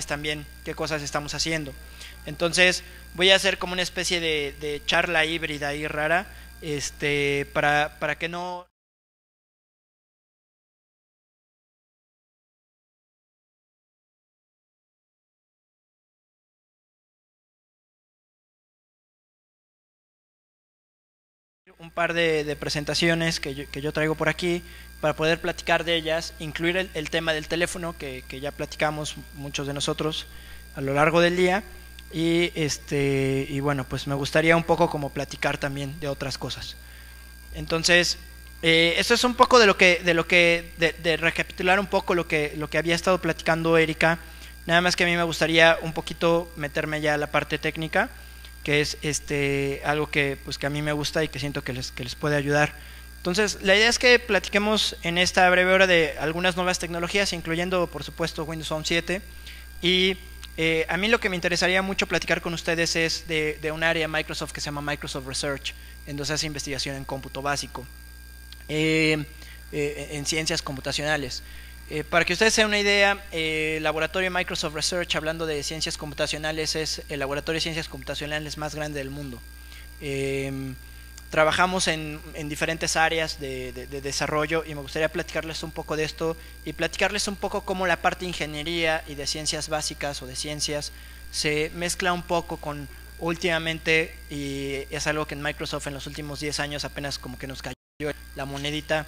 también qué cosas estamos haciendo. Entonces voy a hacer como una especie de charla híbrida y rara, para que no un par de presentaciones que yo traigo por aquí para poder platicar de ellas, incluir el tema del teléfono que ya platicamos muchos de nosotros a lo largo del día y bueno, pues me gustaría un poco como platicar también de otras cosas. Entonces, esto es un poco de recapitular un poco lo que había estado platicando Erika. Nada más que a mí me gustaría un poquito meterme ya a la parte técnica, que es algo que a mí me gusta y que siento que les puede ayudar. Entonces, la idea es que platiquemos en esta breve hora de algunas nuevas tecnologías, incluyendo, por supuesto, Windows Phone 7. Y a mí lo que me interesaría mucho platicar con ustedes es de un área de Microsoft que se llama Microsoft Research, en donde se hace investigación en cómputo básico, en ciencias computacionales. Para que ustedes se den una idea, el laboratorio Microsoft Research, hablando de ciencias computacionales, es el laboratorio de ciencias computacionales más grande del mundo. Trabajamos en diferentes áreas de desarrollo y me gustaría platicarles un poco de esto y platicarles un poco cómo la parte de ingeniería y de ciencias básicas o de ciencias se mezcla un poco con últimamente, y es algo que en Microsoft en los últimos 10 años apenas como que nos cayó la monedita,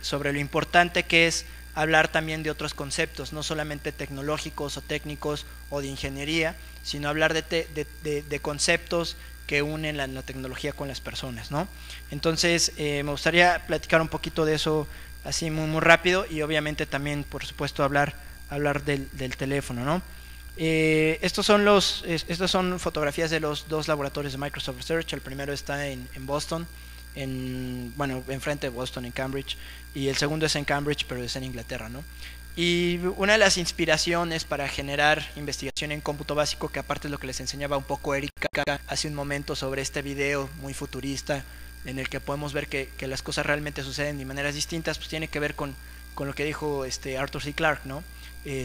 sobre lo importante que es hablar también de otros conceptos, no solamente tecnológicos o técnicos o de ingeniería, sino hablar de conceptos que unen la tecnología con las personas, ¿no? Entonces, me gustaría platicar un poquito de eso así muy rápido y obviamente también, por supuesto, hablar del teléfono, ¿no? Estas son fotografías de los dos laboratorios de Microsoft Research. El primero está en Boston, enfrente de Boston, en Cambridge, y el segundo es en Cambridge, pero es en Inglaterra, ¿no? Y una de las inspiraciones para generar investigación en cómputo básico, que aparte es lo que les enseñaba un poco Erika hace un momento sobre este video muy futurista, en el que podemos ver que las cosas realmente suceden de maneras distintas, pues tiene que ver con lo que dijo Arthur C. Clarke, ¿no?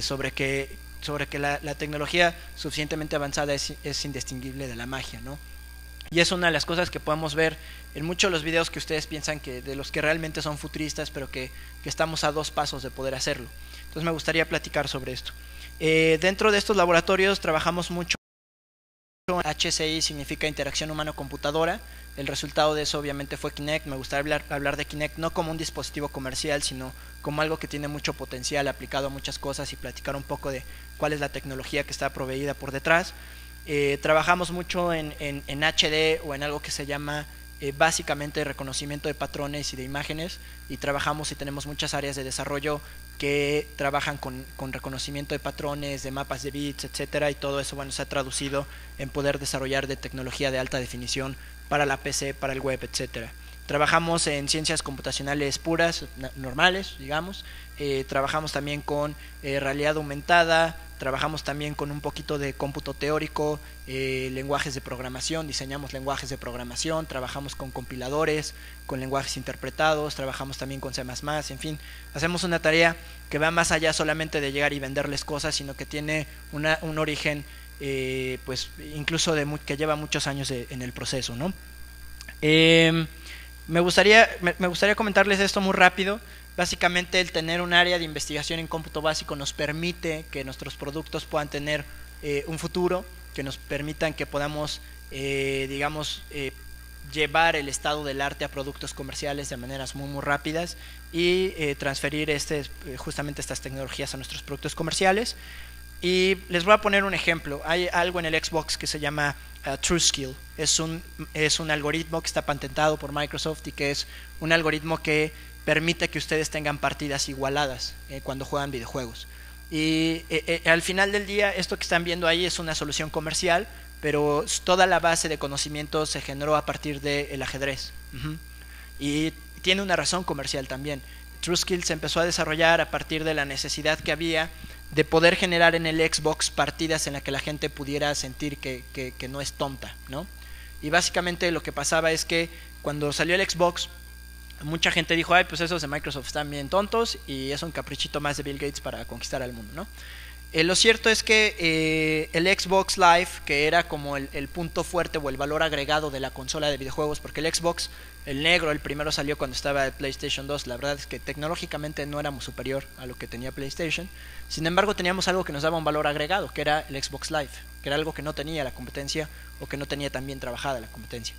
Sobre que la tecnología suficientemente avanzada es indistinguible de la magia, ¿no? Y es una de las cosas que podemos ver en muchos de los videos que ustedes piensan que de los que realmente son futuristas, pero que estamos a 2 pasos de poder hacerlo. Entonces me gustaría platicar sobre esto. Dentro de estos laboratorios trabajamos mucho. HCI significa interacción humano-computadora. El resultado de eso obviamente fue Kinect. Me gustaría hablar de Kinect no como un dispositivo comercial, sino como algo que tiene mucho potencial aplicado a muchas cosas, y platicar un poco de cuál es la tecnología que está proveída por detrás. Trabajamos mucho en HD, o en algo que se llama básicamente reconocimiento de patrones y de imágenes, y trabajamos y tenemos muchas áreas de desarrollo que trabajan con reconocimiento de patrones, de mapas de bits, etcétera, y todo eso, bueno, se ha traducido en poder desarrollar de tecnología de alta definición para la PC, para el web, etcétera. Trabajamos en ciencias computacionales puras, normales, digamos. Trabajamos también con realidad aumentada, trabajamos también con un poquito de cómputo teórico, lenguajes de programación, diseñamos lenguajes de programación, trabajamos con compiladores, con lenguajes interpretados, trabajamos también con C++, en fin, hacemos una tarea que va más allá solamente de llegar y venderles cosas, sino que tiene un origen, pues incluso que lleva muchos años en el proceso, ¿no? Me gustaría comentarles esto muy rápido. Básicamente, el tener un área de investigación en cómputo básico nos permite que nuestros productos puedan tener un futuro, que nos permitan que podamos, llevar el estado del arte a productos comerciales de maneras muy rápidas, y transferir justamente estas tecnologías a nuestros productos comerciales. Y les voy a poner un ejemplo. Hay algo en el Xbox que se llama TrueSkill. Es un algoritmo que está patentado por Microsoft, y que es un algoritmo que permite que ustedes tengan partidas igualadas cuando juegan videojuegos. Y al final del día, esto que están viendo ahí es una solución comercial, pero toda la base de conocimiento se generó a partir del ajedrez. Y tiene una razón comercial también. TrueSkill se empezó a desarrollar a partir de la necesidad que había de poder generar en el Xbox partidas en las que la gente pudiera sentir que no es tonta, ¿no? Y básicamente lo que pasaba es que cuando salió el Xbox, mucha gente dijo, ay, pues esos de Microsoft están bien tontos, y es un caprichito más de Bill Gates para conquistar al mundo, ¿no? Lo cierto es que el Xbox Live, que era como el punto fuerte o el valor agregado de la consola de videojuegos, porque el Xbox, el negro, el primero salió cuando estaba el PlayStation 2, la verdad es que tecnológicamente no éramos superior a lo que tenía PlayStation, sin embargo teníamos algo que nos daba un valor agregado, que era el Xbox Live, que era algo que no tenía la competencia o que no tenía tan bien trabajada la competencia.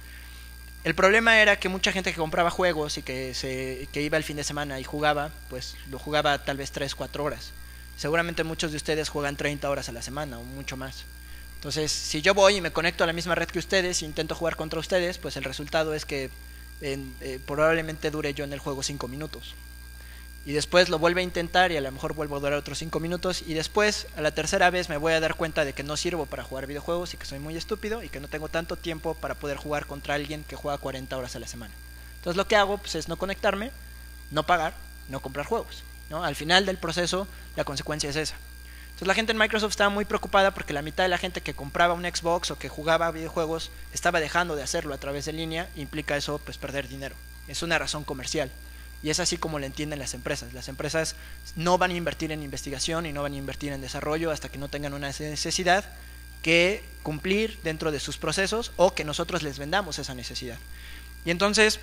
El problema era que mucha gente que compraba juegos y que iba el fin de semana y jugaba, pues lo jugaba tal vez 3-4 horas. Seguramente muchos de ustedes juegan 30 horas a la semana o mucho más. Entonces, si yo voy y me conecto a la misma red que ustedes e intento jugar contra ustedes, pues el resultado es que probablemente dure yo en el juego 5 minutos. Y después lo vuelvo a intentar y a lo mejor vuelvo a durar otros 5 minutos. Y después, a la tercera vez, me voy a dar cuenta de que no sirvo para jugar videojuegos y que soy muy estúpido y que no tengo tanto tiempo para poder jugar contra alguien que juega 40 horas a la semana. Entonces lo que hago pues, es no conectarme, no pagar, no comprar juegos, ¿no? Al final del proceso, la consecuencia es esa. Entonces la gente en Microsoft estaba muy preocupada porque la mitad de la gente que compraba un Xbox o que jugaba videojuegos estaba dejando de hacerlo a través de línea. Implica eso pues perder dinero. Es una razón comercial. Y es así como lo entienden las empresas. Las empresas no van a invertir en investigación y no van a invertir en desarrollo hasta que no tengan una necesidad que cumplir dentro de sus procesos o que nosotros les vendamos esa necesidad. Y entonces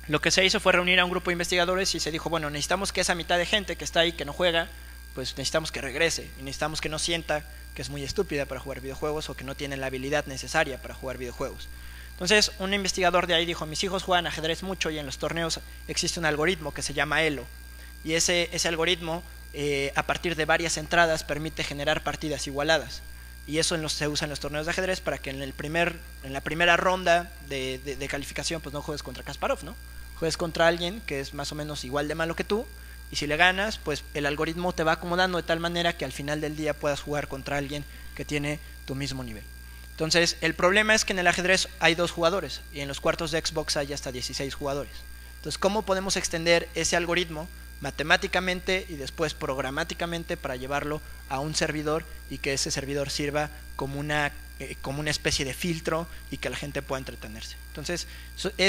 lo que se hizo fue reunir a un grupo de investigadores y se dijo, bueno, necesitamos que esa mitad de gente que está ahí, que no juega, pues necesitamos que regrese y necesitamos que no sienta que es muy estúpida para jugar videojuegos o que no tiene la habilidad necesaria para jugar videojuegos. Entonces un investigador de ahí dijo, mis hijos juegan ajedrez mucho y en los torneos existe un algoritmo que se llama ELO, y ese algoritmo a partir de varias entradas permite generar partidas igualadas, y eso se usa en los torneos de ajedrez para que en la primera ronda de calificación pues no juegues contra Kasparov, ¿no? Juegues contra alguien que es más o menos igual de malo que tú, y si le ganas pues el algoritmo te va acomodando de tal manera que al final del día puedas jugar contra alguien que tiene tu mismo nivel. Entonces, el problema es que en el ajedrez hay 2 jugadores y en los cuartos de Xbox hay hasta 16 jugadores. Entonces, ¿cómo podemos extender ese algoritmo matemáticamente y después programáticamente para llevarlo a un servidor y que ese servidor sirva como una especie de filtro y que la gente pueda entretenerse? Entonces,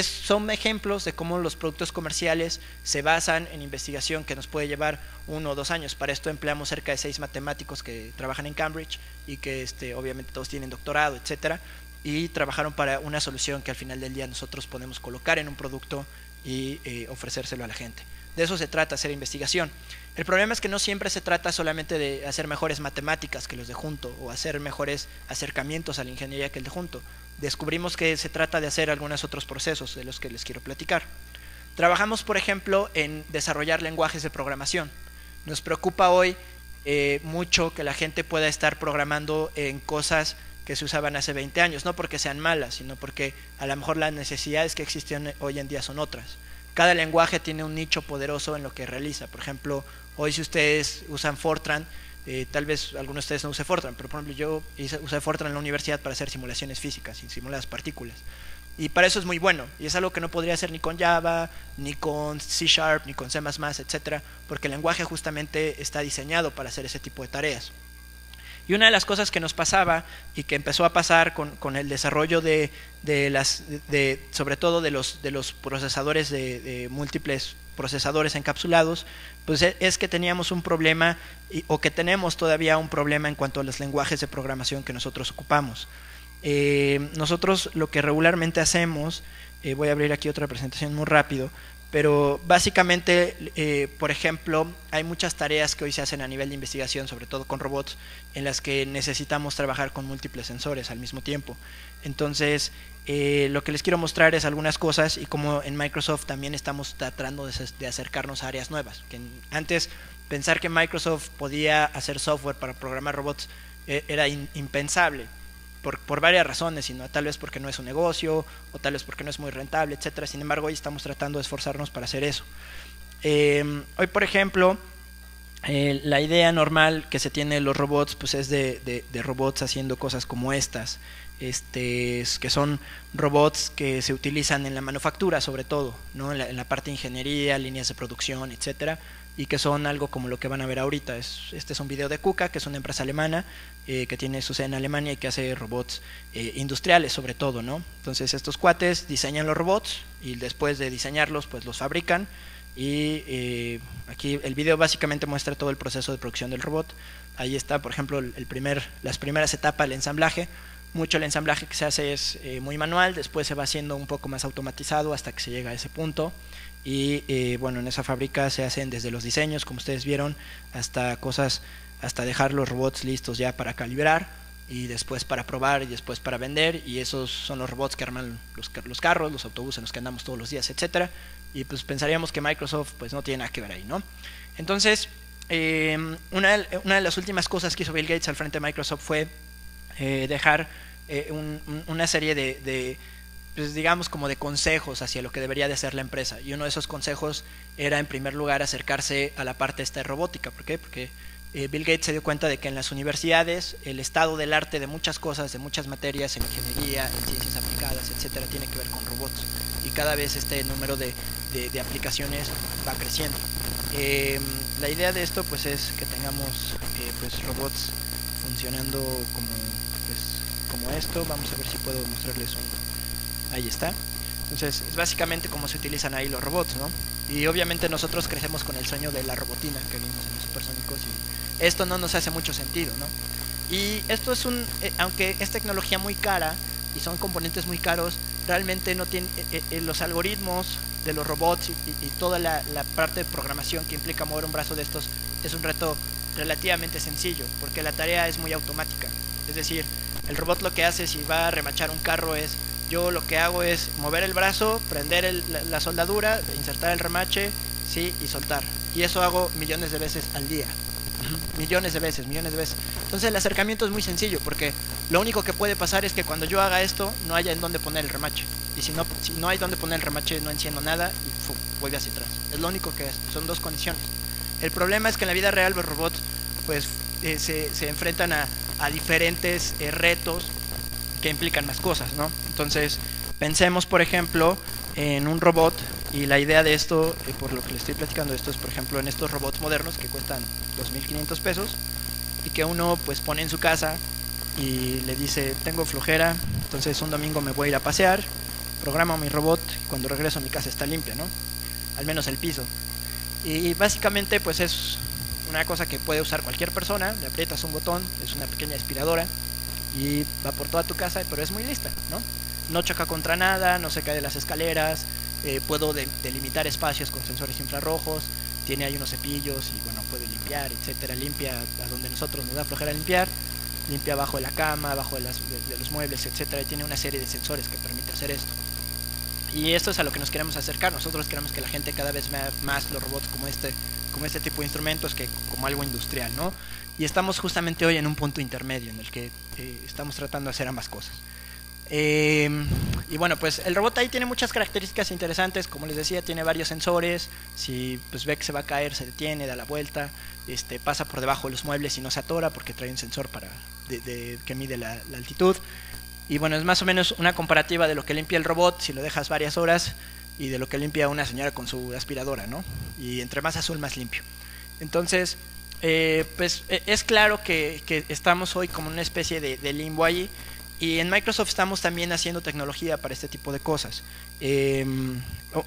son ejemplos de cómo los productos comerciales se basan en investigación que nos puede llevar 1 o 2 años. Para esto empleamos cerca de 6 matemáticos que trabajan en Cambridge y que obviamente todos tienen doctorado, etcétera, y trabajaron para una solución que al final del día nosotros podemos colocar en un producto y ofrecérselo a la gente. De eso se trata, hacer investigación. El problema es que no siempre se trata solamente de hacer mejores matemáticas que los de junto o hacer mejores acercamientos a la ingeniería que el de junto. Descubrimos que se trata de hacer algunos otros procesos de los que les quiero platicar. Trabajamos, por ejemplo, en desarrollar lenguajes de programación. Nos preocupa hoy mucho que la gente pueda estar programando en cosas que se usaban hace 20 años, no porque sean malas, sino porque a lo mejor las necesidades que existen hoy en día son otras. Cada lenguaje tiene un nicho poderoso en lo que realiza. Por ejemplo, hoy si ustedes usan Fortran, tal vez algunos de ustedes no use Fortran, pero por ejemplo yo usé Fortran en la universidad para hacer simulaciones físicas y simular las partículas. Y para eso es muy bueno, y es algo que no podría hacer ni con Java, ni con C#, ni con C++, etcétera, porque el lenguaje justamente está diseñado para hacer ese tipo de tareas. Y una de las cosas que nos pasaba y que empezó a pasar con el desarrollo sobre todo de los procesadores de múltiples procesadores encapsulados, pues es que teníamos un problema o que tenemos todavía un problema en cuanto a los lenguajes de programación que nosotros ocupamos. Nosotros lo que regularmente hacemos, voy a abrir aquí otra presentación muy rápido, pero básicamente, por ejemplo, hay muchas tareas que hoy se hacen a nivel de investigación, sobre todo con robots, en las que necesitamos trabajar con múltiples sensores al mismo tiempo. Entonces, lo que les quiero mostrar es algunas cosas y cómo en Microsoft también estamos tratando de acercarnos a áreas nuevas. Que antes, pensar que Microsoft podía hacer software para programar robots era impensable. Por varias razones, sino tal vez porque no es un negocio o tal vez porque no es muy rentable, etcétera. Sin embargo, hoy estamos tratando de esforzarnos para hacer eso. Hoy, por ejemplo, la idea normal que se tiene de los robots pues es de robots haciendo cosas como estas, que son robots que se utilizan en la manufactura sobre todo, ¿no? en la parte de ingeniería, líneas de producción, etcétera, y que son algo como lo que van a ver ahorita. Este es un video de KUKA, que es una empresa alemana que tiene su sede en Alemania y que hace robots industriales sobre todo, ¿no? Entonces estos cuates diseñan los robots y después de diseñarlos pues los fabrican y aquí el video básicamente muestra todo el proceso de producción del robot. Ahí está, por ejemplo, las primeras etapas del ensamblaje. Mucho el ensamblaje que se hace es muy manual, después se va haciendo un poco más automatizado hasta que se llega a ese punto. Y bueno, en esa fábrica se hacen desde los diseños, como ustedes vieron, hasta dejar los robots listos ya para calibrar, y después para probar, y después para vender. Y esos son los robots que arman los carros, los autobuses en los que andamos todos los días, etcétera. Y pues pensaríamos que Microsoft pues no tiene nada que ver ahí, ¿no? Entonces, una de las últimas cosas que hizo Bill Gates al frente de Microsoft fue dejar una serie de pues digamos como de consejos hacia lo que debería de ser la empresa. Y uno de esos consejos era, en primer lugar, acercarse a la parte esta de robótica. ¿Por qué? Porque Bill Gates se dio cuenta de que en las universidades el estado del arte de muchas cosas, de muchas materias, en ingeniería, en ciencias aplicadas, etcétera, tiene que ver con robots, y cada vez este número de aplicaciones va creciendo. La idea de esto pues es que tengamos pues robots funcionando como esto. Vamos a ver si puedo mostrarles ahí está. Entonces es básicamente cómo se utilizan ahí los robots, ¿no? Y obviamente nosotros crecemos con el sueño de la robotina que vimos en los Supersónicos, y esto no nos hace mucho sentido, ¿no? Y esto es aunque es tecnología muy cara y son componentes muy caros, realmente no tiene los algoritmos de los robots y toda la parte de programación que implica mover un brazo de estos es un reto relativamente sencillo, porque la tarea es muy automática. Es decir, el robot lo que hace si va a remachar un carro es, yo lo que hago es mover el brazo, prender la soldadura, insertar el remache, sí, y soltar. Y eso hago millones de veces al día. Millones de veces. Entonces el acercamiento es muy sencillo, porque lo único que puede pasar es que cuando yo haga esto no haya en dónde poner el remache. Y si no hay dónde poner el remache, no enciendo nada y vuelve hacia atrás. Es lo único que es. Son dos condiciones. El problema es que en la vida real los robots pues se enfrentan a diferentes retos que implican más cosas, ¿no? Entonces pensemos, por ejemplo, en un robot, y la idea de esto, por lo que le estoy platicando esto, es por ejemplo en estos robots modernos que cuestan 2.500 pesos y que uno pues pone en su casa y le dice, tengo flojera, entonces un domingo me voy a ir a pasear, programo mi robot y cuando regreso mi casa está limpia, ¿no? Al menos el piso. Y básicamente pues es una cosa que puede usar cualquier persona, le aprietas un botón, es una pequeña aspiradora y va por toda tu casa, pero es muy lista, ¿no? No choca contra nada, no se cae de las escaleras, puedo delimitar espacios con sensores infrarrojos, tiene ahí unos cepillos y bueno, puede limpiar, etcétera, limpia a donde nosotros nos da flojera limpiar, limpia abajo de la cama, abajo de los muebles, etcétera, y tiene una serie de sensores que permite hacer esto. Y esto es a lo que nos queremos acercar. Nosotros queremos que la gente cada vez vea más los robots como este tipo de instrumentos que como algo industrial, ¿no? Y estamos justamente hoy en un punto intermedio en el que estamos tratando de hacer ambas cosas. Y bueno, pues el robot ahí tiene muchas características interesantes. Como les decía, tiene varios sensores. Si pues ve que se va a caer, se detiene, da la vuelta, pasa por debajo de los muebles y no se atora porque trae un sensor que mide la altitud. Y bueno, es más o menos una comparativa de lo que limpia el robot si lo dejas varias horas y de lo que limpia una señora con su aspiradora, ¿no? Y entre más azul, más limpio. Entonces, pues es claro que estamos hoy como una especie de limbo allí. Y en Microsoft estamos también haciendo tecnología para este tipo de cosas.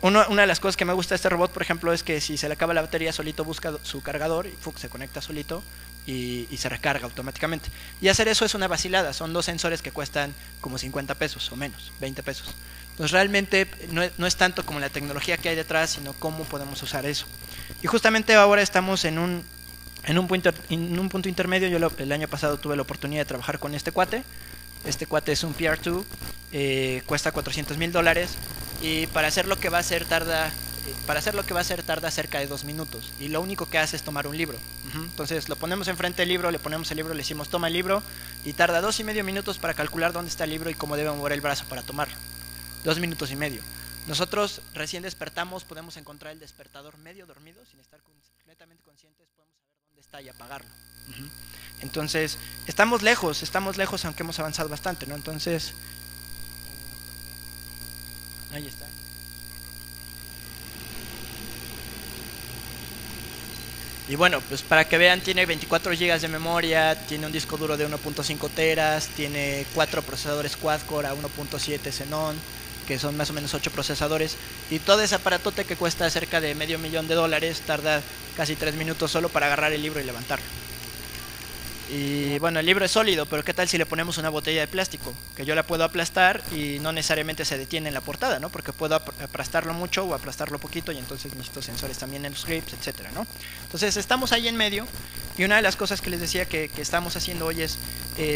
Una de las cosas que me gusta de este robot, por ejemplo, es que si se le acaba la batería, solito busca su cargador y se conecta solito y se recarga automáticamente. Y hacer eso es una vacilada. Son dos sensores que cuestan como 50 pesos o menos, 20 pesos. Entonces realmente no es tanto como la tecnología que hay detrás, sino cómo podemos usar eso. Y justamente ahora estamos en un punto intermedio. Yo el año pasado tuve la oportunidad de trabajar con este cuate. Este cuate es un PR2, cuesta $400,000 y para hacer lo que va a hacer tarda cerca de 2 minutos y lo único que hace es tomar un libro. Entonces lo ponemos enfrente del libro, le ponemos el libro, le decimos toma el libro y tarda 2,5 minutos para calcular dónde está el libro y cómo debe mover el brazo para tomarlo. 2,5 minutos. Nosotros recién despertamos, podemos encontrar el despertador medio dormido, sin estar completamente conscientes, podemos saber dónde está y apagarlo. Entonces, estamos lejos, aunque hemos avanzado bastante, ¿no? Entonces, ahí está. Y bueno, pues para que vean, tiene 24 GB de memoria, tiene un disco duro de 1.5 teras, tiene 4 procesadores quad-core a 1.7 Xenon, que son más o menos 8 procesadores, y todo ese aparatote que cuesta cerca de $500,000 tarda casi 3 minutos solo para agarrar el libro y levantarlo. Y bueno, el libro es sólido, pero ¿qué tal si le ponemos una botella de plástico? Que yo la puedo aplastar y no necesariamente se detiene en la portada, ¿no? Porque puedo aplastarlo mucho o aplastarlo poquito y entonces necesito sensores también en los grips, etcétera, ¿no? Entonces estamos ahí en medio, y una de las cosas que les decía que estamos haciendo hoy es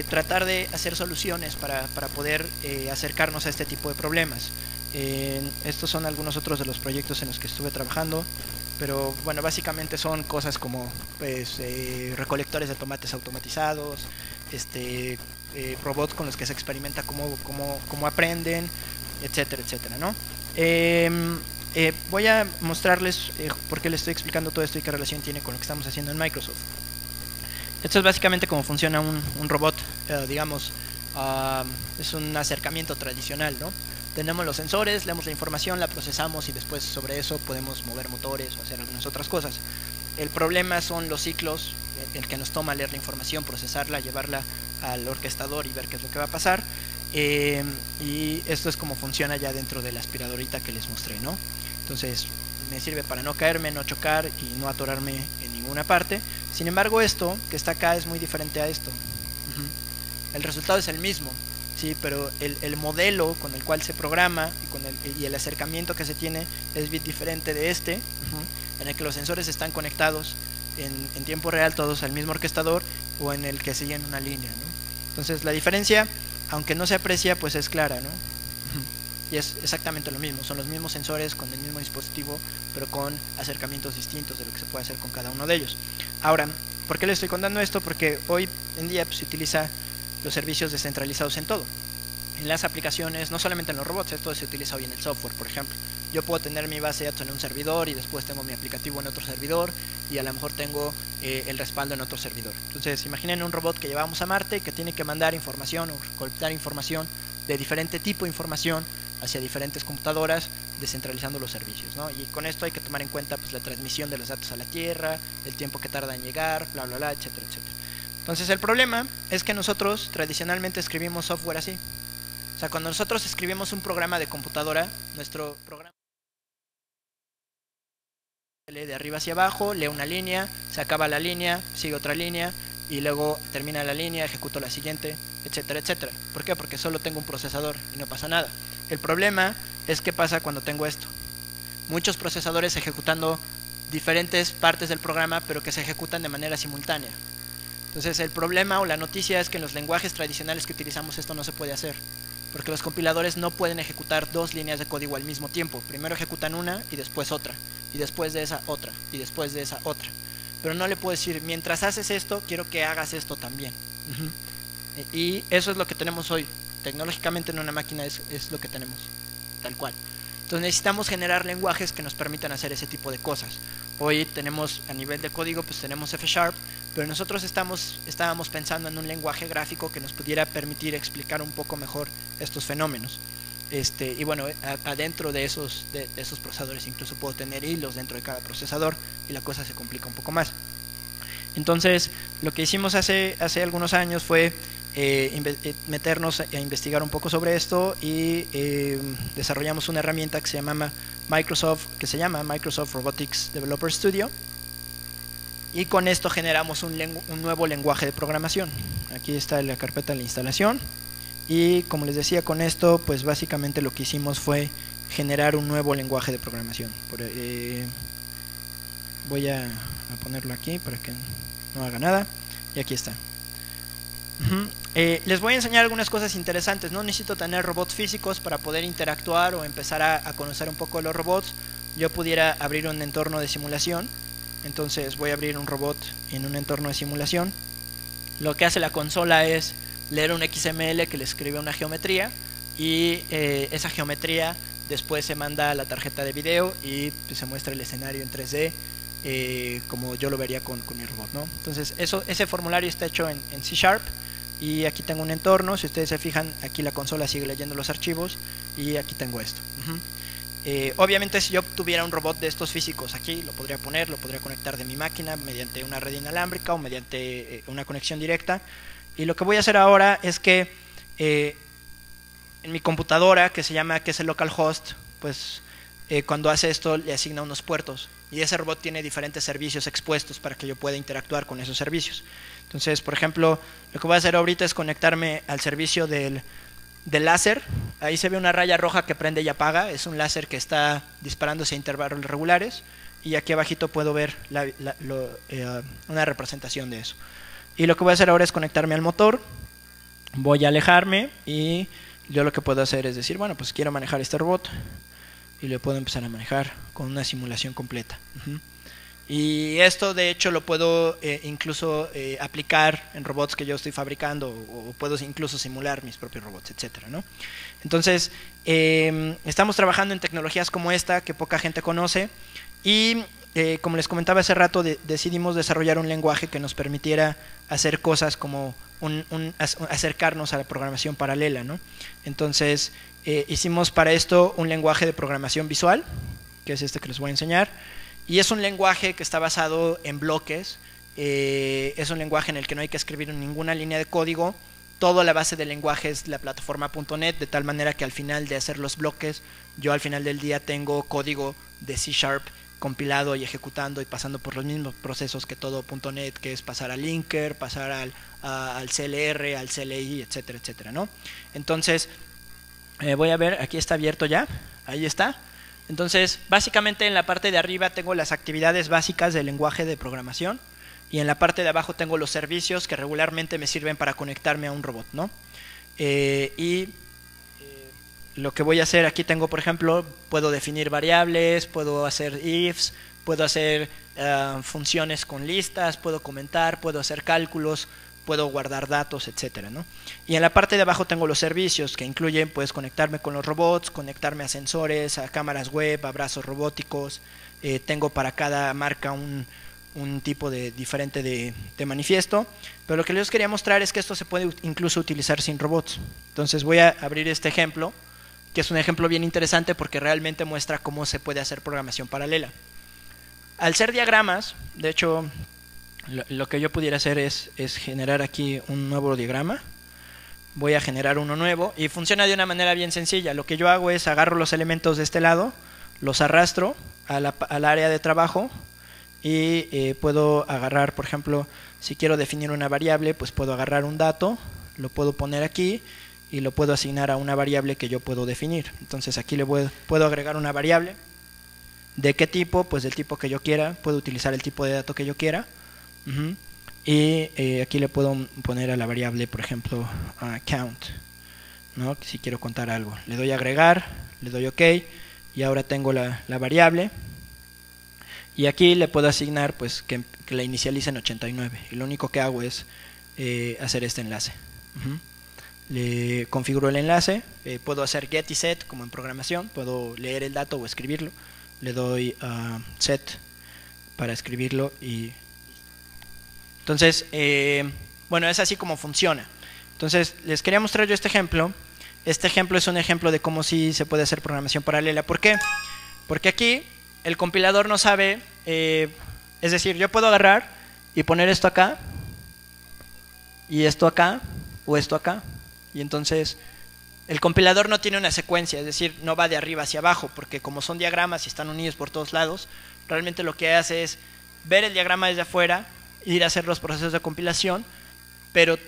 tratar de hacer soluciones para poder acercarnos a este tipo de problemas. Estos son algunos otros de los proyectos en los que estuve trabajando. Pero bueno, básicamente son cosas como pues, recolectores de tomates automatizados, robots con los que se experimenta cómo aprenden, etcétera, etcétera, ¿no? Voy a mostrarles por qué les estoy explicando todo esto y qué relación tiene con lo que estamos haciendo en Microsoft. Esto es básicamente cómo funciona un robot, digamos, es un acercamiento tradicional, ¿no? Tenemos los sensores, leemos la información, la procesamos y después sobre eso podemos mover motores o hacer algunas otras cosas. El problema son los ciclos, el que nos toma leer la información, procesarla, llevarla al orquestador y ver qué es lo que va a pasar. Y esto es como funciona ya dentro de la aspiradorita que les mostré, ¿no? Entonces me sirve para no caerme, no chocar y no atorarme en ninguna parte. Sin embargo, esto que está acá es muy diferente a esto. El resultado es el mismo. Sí, pero el modelo con el cual se programa y el acercamiento que se tiene es bien diferente de en el que los sensores están conectados en tiempo real todos al mismo orquestador, o en el que siguen una línea, ¿no? Entonces la diferencia, aunque no se aprecia, pues es clara, ¿no? Y es exactamente lo mismo, son los mismos sensores con el mismo dispositivo, pero con acercamientos distintos de lo que se puede hacer con cada uno de ellos. Ahora, ¿por qué les estoy contando esto? Porque hoy en día pues, se utiliza los servicios descentralizados en todo, en las aplicaciones, no solamente en los robots. Esto se utiliza hoy en el software, por ejemplo. Yo puedo tener mi base de datos en un servidor y después tengo mi aplicativo en otro servidor y a lo mejor tengo el respaldo en otro servidor. Entonces imaginen un robot que llevamos a Marte, que tiene que mandar información o recolectar información de diferente tipo de información hacia diferentes computadoras, descentralizando los servicios, ¿no? Y con esto hay que tomar en cuenta pues, la transmisión de los datos a la Tierra, el tiempo que tarda en llegar, bla bla bla, etcétera, etcétera. Entonces el problema es que nosotros tradicionalmente escribimos software así. O sea, cuando nosotros escribimos un programa de computadora, nuestro programa lee de arriba hacia abajo, lee una línea, se acaba la línea, sigue otra línea y luego termina la línea, ejecuto la siguiente, etcétera, etcétera. ¿Por qué? Porque solo tengo un procesador y no pasa nada. El problema es qué pasa cuando tengo esto. Muchos procesadores ejecutando diferentes partes del programa, pero que se ejecutan de manera simultánea. Entonces el problema o la noticia es que en los lenguajes tradicionales que utilizamos esto no se puede hacer, porque los compiladores no pueden ejecutar dos líneas de código al mismo tiempo. Primero ejecutan una y después otra, y después de esa otra, y después de esa otra. Pero no le puedo decir, mientras haces esto, quiero que hagas esto también. Y eso es lo que tenemos hoy. Tecnológicamente en una máquina es lo que tenemos, tal cual. Entonces necesitamos generar lenguajes que nos permitan hacer ese tipo de cosas. Hoy tenemos a nivel de código, pues tenemos F#, pero nosotros estábamos pensando en un lenguaje gráfico que nos pudiera permitir explicar un poco mejor estos fenómenos. Y bueno, adentro de esos procesadores incluso puedo tener hilos dentro de cada procesador y la cosa se complica un poco más. Entonces lo que hicimos hace algunos años fue meternos a investigar un poco sobre esto y desarrollamos una herramienta que se llama Microsoft Robotics Developer Studio, y con esto generamos un nuevo lenguaje de programación. Aquí está la carpeta de la instalación y como les decía, con esto pues básicamente lo que hicimos fue generar un nuevo lenguaje de programación. Voy a ponerlo aquí para que no haga nada y aquí está. Les voy a enseñar algunas cosas interesantes. No necesito tener robots físicos para poder interactuar o empezar a conocer un poco de los robots. Yo pudiera abrir un entorno de simulación. Entonces voy a abrir un robot en un entorno de simulación. Lo que hace la consola es leer un XML que le escribe una geometría y esa geometría después se manda a la tarjeta de video y pues, se muestra el escenario en 3D como yo lo vería con mi robot, ¿no? Entonces ese formulario está hecho en C# y aquí tengo un entorno. Si ustedes se fijan, aquí la consola sigue leyendo los archivos y aquí tengo esto. Obviamente si yo tuviera un robot de estos físicos aquí, lo podría conectar de mi máquina mediante una red inalámbrica o mediante una conexión directa. Y lo que voy a hacer ahora es que en mi computadora, que es el localhost, pues cuando hace esto le asigna unos puertos y ese robot tiene diferentes servicios expuestos para que yo pueda interactuar con esos servicios. Entonces, por ejemplo, lo que voy a hacer ahorita es conectarme al servicio del láser. Ahí se ve una raya roja que prende y apaga, es un láser que está disparándose a intervalos regulares, y aquí abajito puedo ver una representación de eso. Y lo que voy a hacer ahora es conectarme al motor, voy a alejarme y yo lo que puedo hacer es decir, bueno, pues quiero manejar este robot y lo puedo empezar a manejar con una simulación completa. Y esto de hecho lo puedo incluso aplicar en robots que yo estoy fabricando, o puedo incluso simular mis propios robots, etcétera, ¿no? Entonces estamos trabajando en tecnologías como esta que poca gente conoce, y como les comentaba hace rato, decidimos desarrollar un lenguaje que nos permitiera hacer cosas como acercarnos a la programación paralela, ¿no? Entonces hicimos para esto un lenguaje de programación visual, que es este que les voy a enseñar. Y es un lenguaje que está basado en bloques, es un lenguaje en el que no hay que escribir ninguna línea de código, toda la base del lenguaje es la plataforma .NET, de tal manera que al final de hacer los bloques, yo al final del día tengo código de C# compilado y ejecutando y pasando por los mismos procesos que todo .NET, que es pasar al linker, pasar al CLR, al CLI, etcétera, etcétera, ¿no? Entonces, voy a ver, aquí está abierto ya, ahí está. Entonces, básicamente en la parte de arriba tengo las actividades básicas del lenguaje de programación, y en la parte de abajo tengo los servicios que regularmente me sirven para conectarme a un robot, ¿no? Lo que voy a hacer aquí tengo, por ejemplo, puedo definir variables, puedo hacer ifs, puedo hacer funciones con listas, puedo comentar, puedo hacer cálculos, puedo guardar datos, etcétera, ¿no? Y en la parte de abajo tengo los servicios que incluyen, pues, conectarme con los robots, conectarme a sensores, a cámaras web, a brazos robóticos. Tengo para cada marca un tipo diferente de manifiesto, pero lo que les quería mostrar es que esto se puede incluso utilizar sin robots. Entonces voy a abrir este ejemplo, que es un ejemplo bien interesante porque realmente muestra cómo se puede hacer programación paralela. Al ser diagramas, de hecho, lo que yo pudiera hacer es generar aquí un nuevo diagrama. Voy a generar uno nuevo y funciona de una manera bien sencilla. Lo que yo hago es agarro los elementos de este lado, los arrastro al área de trabajo y puedo agarrar, por ejemplo, si quiero definir una variable, pues puedo agarrar un dato, lo puedo poner aquí y lo puedo asignar a una variable que yo puedo definir. Entonces aquí puedo agregar una variable. ¿De qué tipo? Pues del tipo que yo quiera. Puedo utilizar el tipo de dato que yo quiera. Y aquí le puedo poner a la variable, por ejemplo, count, ¿no? Si quiero contar algo. Le doy a agregar, le doy OK y ahora tengo la variable. Y aquí le puedo asignar, pues, que la inicialice en 89. Y lo único que hago es hacer este enlace. Le configuro el enlace. Puedo hacer get y set como en programación. Puedo leer el dato o escribirlo. Le doy set para escribirlo y entonces, bueno, es así como funciona. Entonces, les quería mostrar yo este ejemplo. Este ejemplo es un ejemplo de cómo sí se puede hacer programación paralela. ¿Por qué? Porque aquí el compilador no sabe, es decir, yo puedo agarrar y poner esto acá, y esto acá, o esto acá. Y entonces, el compilador no tiene una secuencia, es decir, no va de arriba hacia abajo, porque como son diagramas y están unidos por todos lados, realmente lo que hace es ver el diagrama desde afuera, ir a hacer los procesos de compilación, pero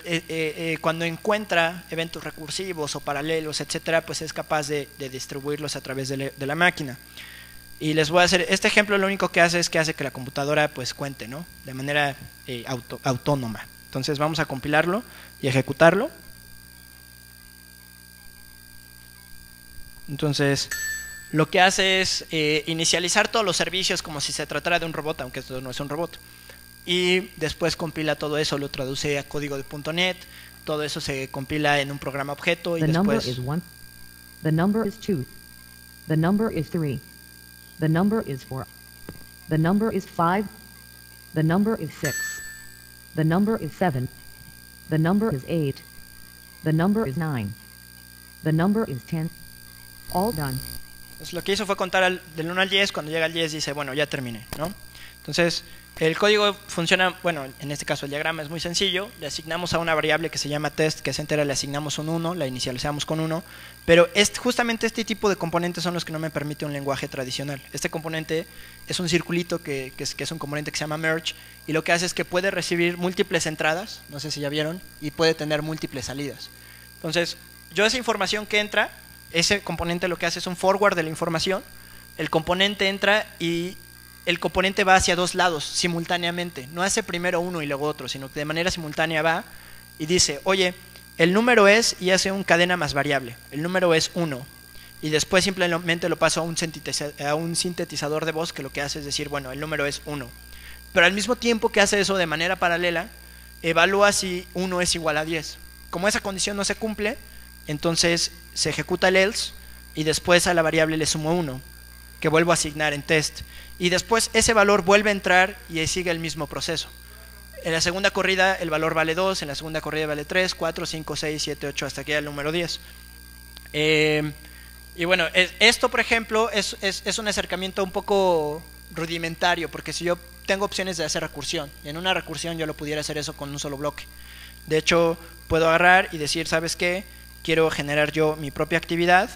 cuando encuentra eventos recursivos o paralelos, etcétera, pues es capaz de distribuirlos a través de la máquina. Y les voy a hacer, este ejemplo lo único que hace es que hace que la computadora pues cuente, ¿no? De manera autónoma. Entonces vamos a compilarlo y ejecutarlo. Entonces lo que hace es inicializar todos los servicios como si se tratara de un robot, aunque esto no es un robot. Y después compila todo eso, lo traduce a código de .NET, todo eso se compila en un programa objeto y The después... number is 1. The number is 2. The number is 3. The number is 4. The number is 5. The number is 6. The number is 7. The number is 8. The number is 9. The number is 10. All done. Entonces, lo que hizo fue contar del 1 al 10, cuando llega al 10 dice, bueno, ya terminé, ¿no? Entonces, El código funciona, bueno, en este caso el diagrama es muy sencillo, le asignamos a una variable que se llama test, que es entera, le asignamos un 1, la inicializamos con 1, pero justamente este tipo de componentes son los que no me permite un lenguaje tradicional. Este componente es un circulito que es un componente que se llama merge, y lo que hace es que puede recibir múltiples entradas, no sé si ya vieron, y puede tener múltiples salidas. Entonces, yo esa información que entra, ese componente lo que hace es un forward de la información, el componente entra y el componente va hacia dos lados simultáneamente, no hace primero uno y luego otro, sino que de manera simultánea va y dice, oye, el número es, y hace un cadena más variable, el número es 1, y después simplemente lo paso a un sintetizador de voz que lo que hace es decir, bueno, el número es 1, pero al mismo tiempo que hace eso de manera paralela, evalúa si 1 es igual a 10. Como esa condición no se cumple, entonces se ejecuta el else y después a la variable le sumo 1, que vuelvo a asignar en test, y después ese valor vuelve a entrar y sigue el mismo proceso. En la segunda corrida el valor vale 2, en la segunda corrida vale 3, 4, 5, 6, 7, 8, hasta que llega el número 10. Y bueno, esto por ejemplo es un acercamiento un poco rudimentario, porque si yo tengo opciones de hacer recursión, y en una recursión yo lo pudiera hacer eso con un solo bloque. De hecho, puedo agarrar y decir, ¿sabes qué? Quiero generar yo mi propia actividad,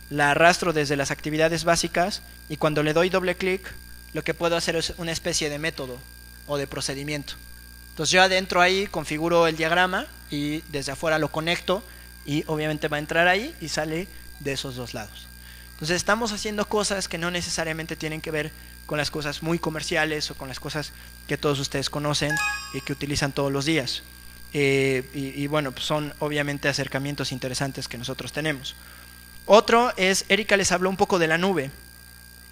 la arrastro desde las actividades básicas, y cuando le doy doble clic, lo que puedo hacer es una especie de método o de procedimiento. Entonces yo adentro ahí configuro el diagrama y desde afuera lo conecto y obviamente va a entrar ahí y sale de esos dos lados. Entonces estamos haciendo cosas que no necesariamente tienen que ver con las cosas muy comerciales o con las cosas que todos ustedes conocen y que utilizan todos los días. Y bueno, pues son obviamente acercamientos interesantes que nosotros tenemos. Otro es, Erika les habló un poco de la nube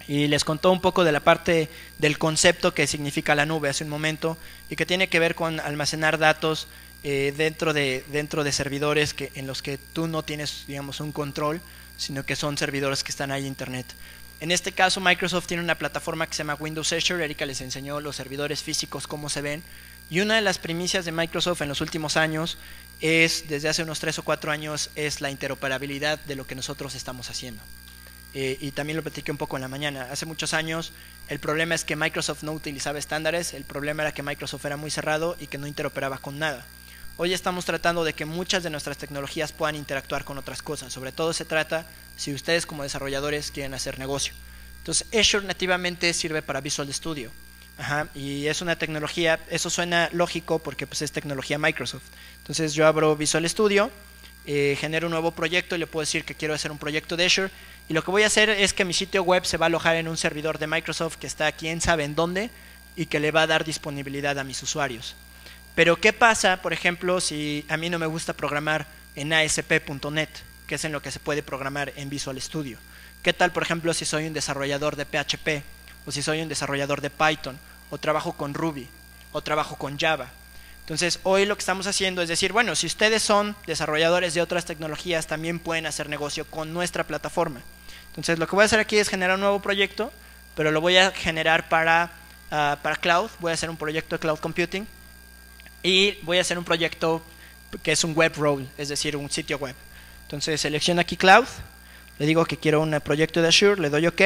y les contó un poco de la parte del concepto que significa la nube hace un momento y que tiene que ver con almacenar datos dentro de servidores en los que tú no tienes, digamos, un control, sino que son servidores que están ahí en internet. En este caso Microsoft tiene una plataforma que se llama Windows Azure. Erika les enseñó los servidores físicos, cómo se ven, y una de las primicias de Microsoft en los últimos años desde hace unos 3 o 4 años, es la interoperabilidad de lo que nosotros estamos haciendo. Y también lo platiqué un poco en la mañana. Hace muchos años el problema es que Microsoft no utilizaba estándares, el problema era que Microsoft era muy cerrado y que no interoperaba con nada. Hoy estamos tratando de que muchas de nuestras tecnologías puedan interactuar con otras cosas. Sobre todo se trata si ustedes como desarrolladores quieren hacer negocio. Entonces Azure nativamente sirve para Visual Studio. Y es una tecnología, eso suena lógico porque pues es tecnología Microsoft. Entonces yo abro Visual Studio, genero un nuevo proyecto y le puedo decir que quiero hacer un proyecto de Azure, y lo que voy a hacer es que mi sitio web se va a alojar en un servidor de Microsoft que está quién sabe en dónde y que le va a dar disponibilidad a mis usuarios. Pero ¿qué pasa, por ejemplo, si a mí no me gusta programar en ASP.NET, que es en lo que se puede programar en Visual Studio? ¿Qué tal, por ejemplo, si soy un desarrollador de PHP, o si soy un desarrollador de Python, o trabajo con Ruby, o trabajo con Java? Entonces hoy lo que estamos haciendo es decir, bueno, si ustedes son desarrolladores de otras tecnologías, también pueden hacer negocio con nuestra plataforma. Entonces lo que voy a hacer aquí es generar un nuevo proyecto, pero lo voy a generar para cloud. Voy a hacer un proyecto de cloud computing y voy a hacer un proyecto que es un web role, es decir, un sitio web. Entonces selecciono aquí cloud, le digo que quiero un proyecto de Azure, le doy OK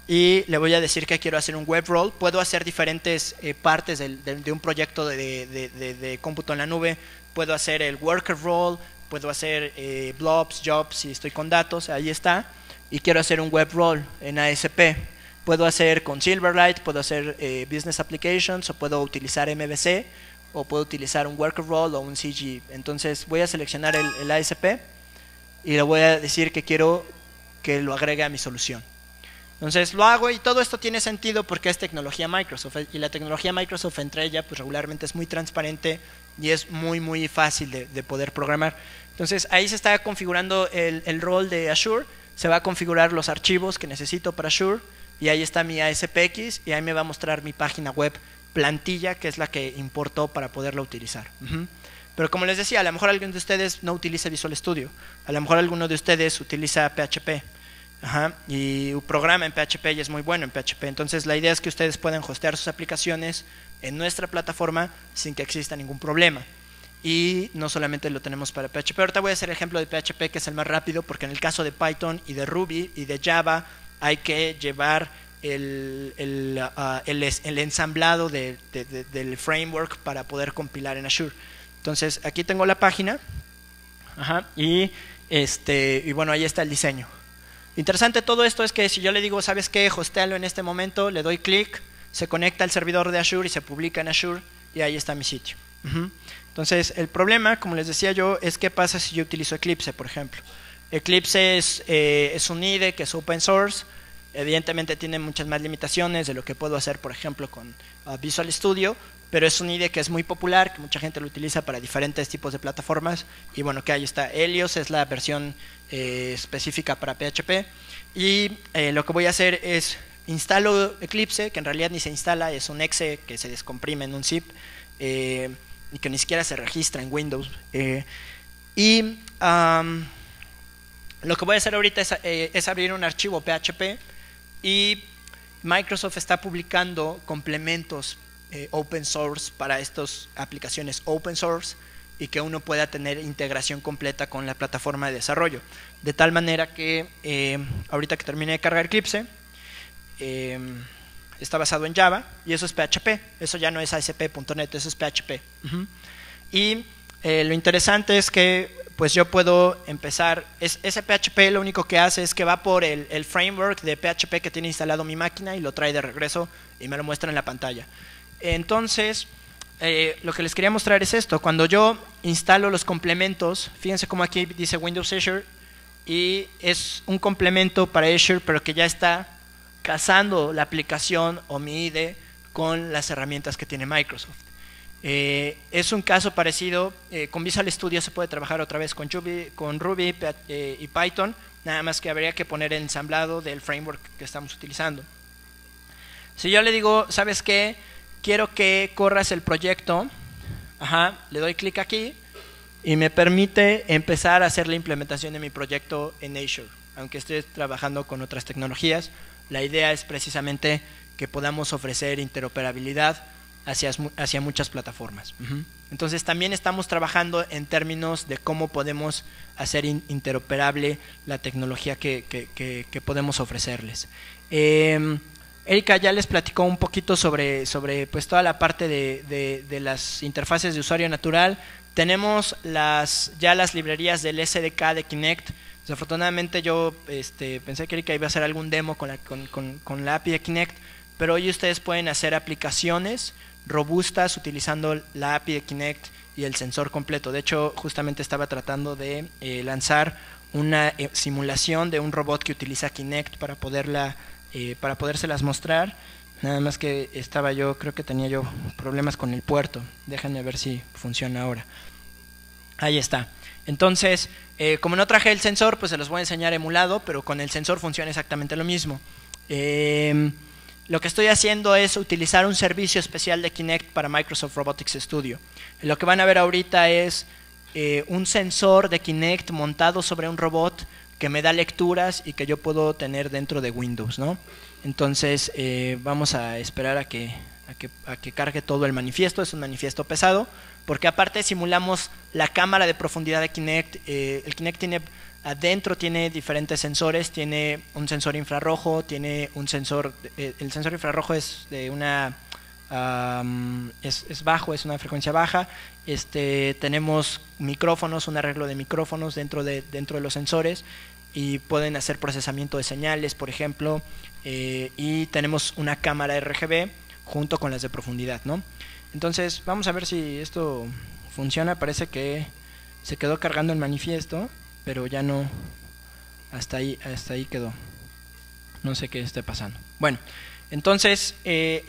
y le voy a decir que quiero hacer un web role. Puedo hacer diferentes partes de un proyecto de cómputo en la nube. Puedo hacer el worker role, puedo hacer blobs, jobs si estoy con datos, ahí está. Y quiero hacer un web role en ASP. Puedo hacer con Silverlight, puedo hacer business applications, o puedo utilizar MVC, o puedo utilizar un worker role o un CG. Entonces voy a seleccionar el ASP y le voy a decir que quiero que lo agregue a mi solución. Entonces lo hago y todo esto tiene sentido porque es tecnología Microsoft, y la tecnología Microsoft entre ella pues regularmente es muy transparente y es muy fácil de poder programar. Entonces ahí se está configurando el rol de Azure, se va a configurar los archivos que necesito para Azure y ahí está mi ASPX y ahí me va a mostrar mi página web plantilla, que es la que importó para poderla utilizar. Pero como les decía, a lo mejor alguno de ustedes no utiliza Visual Studio, a lo mejor alguno de ustedes utiliza PHP. Y programa en PHP y es muy bueno en PHP. Entonces la idea es que ustedes puedan hostear sus aplicaciones en nuestra plataforma sin que exista ningún problema. Y no solamente lo tenemos para PHP. Ahorita voy a hacer el ejemplo de PHP, que es el más rápido, porque en el caso de Python y de Ruby y de Java hay que llevar el ensamblado del framework para poder compilar en Azure. Entonces aquí tengo la página. Y bueno, ahí está el diseño. Interesante todo esto es que si yo le digo, ¿sabes qué? Hostéalo en este momento, le doy clic, se conecta al servidor de Azure y se publica en Azure y ahí está mi sitio. Entonces el problema, como les decía yo, es qué pasa si yo utilizo Eclipse, por ejemplo. Eclipse es un IDE que es open source. Evidentemente tiene muchas más limitaciones de lo que puedo hacer, por ejemplo, con Visual Studio, pero es un IDE que es muy popular, que mucha gente lo utiliza para diferentes tipos de plataformas. Y bueno, que ahí está. Helios es la versión específica para PHP. Y lo que voy a hacer es instalo Eclipse, que en realidad ni se instala, es un exe que se descomprime en un zip y que ni siquiera se registra en Windows. Lo que voy a hacer ahorita es abrir un archivo PHP y Microsoft está publicando complementos open source para estas aplicaciones open source y que uno pueda tener integración completa con la plataforma de desarrollo. De tal manera que ahorita que termine de cargar Eclipse, está basado en Java y eso es PHP. Eso ya no es ASP.NET, eso es PHP. Y lo interesante es que pues yo puedo empezar, ese PHP lo único que hace es que va por el framework de PHP que tiene instalado mi máquina y lo trae de regreso y me lo muestra en la pantalla. Entonces, lo que les quería mostrar es esto. Cuando yo instalo los complementos, fíjense cómo aquí dice Windows Azure y es un complemento para Azure, pero que ya está casando la aplicación o mi IDE con las herramientas que tiene Microsoft. Es un caso parecido. Con Visual Studio se puede trabajar otra vez con Ruby y Python, nada más que habría que poner el ensamblado del framework que estamos utilizando. Si yo le digo, ¿sabes qué? Quiero que corras el proyecto, le doy clic aquí y me permite empezar a hacer la implementación de mi proyecto en Azure, aunque esté trabajando con otras tecnologías. La idea es precisamente que podamos ofrecer interoperabilidad hacia muchas plataformas. Entonces también estamos trabajando en términos de cómo podemos hacer interoperable la tecnología que podemos ofrecerles. Erika ya les platicó un poquito sobre pues toda la parte de las interfaces de usuario natural. Tenemos ya las librerías del SDK de Kinect. Desafortunadamente yo pensé que Erika iba a hacer algún demo con la API de Kinect, pero hoy ustedes pueden hacer aplicaciones robustas utilizando la API de Kinect y el sensor completo. De hecho, justamente estaba tratando de lanzar una simulación de un robot que utiliza Kinect para podérselas mostrar. Nada más que creo que tenía yo problemas con el puerto. Déjenme ver si funciona ahora. Ahí está. Entonces, como no traje el sensor, pues se los voy a enseñar emulado, pero con el sensor funciona exactamente lo mismo. Lo que estoy haciendo es utilizar un servicio especial de Kinect para Microsoft Robotics Studio. Lo que van a ver ahorita es un sensor de Kinect montado sobre un robot que me da lecturas y que yo puedo tener dentro de Windows, ¿no? Entonces vamos a esperar a que cargue todo el manifiesto. Es un manifiesto pesado, porque aparte simulamos la cámara de profundidad de Kinect. El Kinect adentro tiene diferentes sensores. Tiene un sensor infrarrojo, tiene un sensor, el sensor infrarrojo es de es bajo, es una frecuencia baja. Tenemos micrófonos, un arreglo de micrófonos dentro de los sensores y pueden hacer procesamiento de señales, por ejemplo, y tenemos una cámara RGB junto con las de profundidad, ¿no? Entonces vamos a ver si esto funciona. Parece que se quedó cargando el manifiesto, pero ya no, hasta ahí quedó. No sé qué esté pasando. Bueno, entonces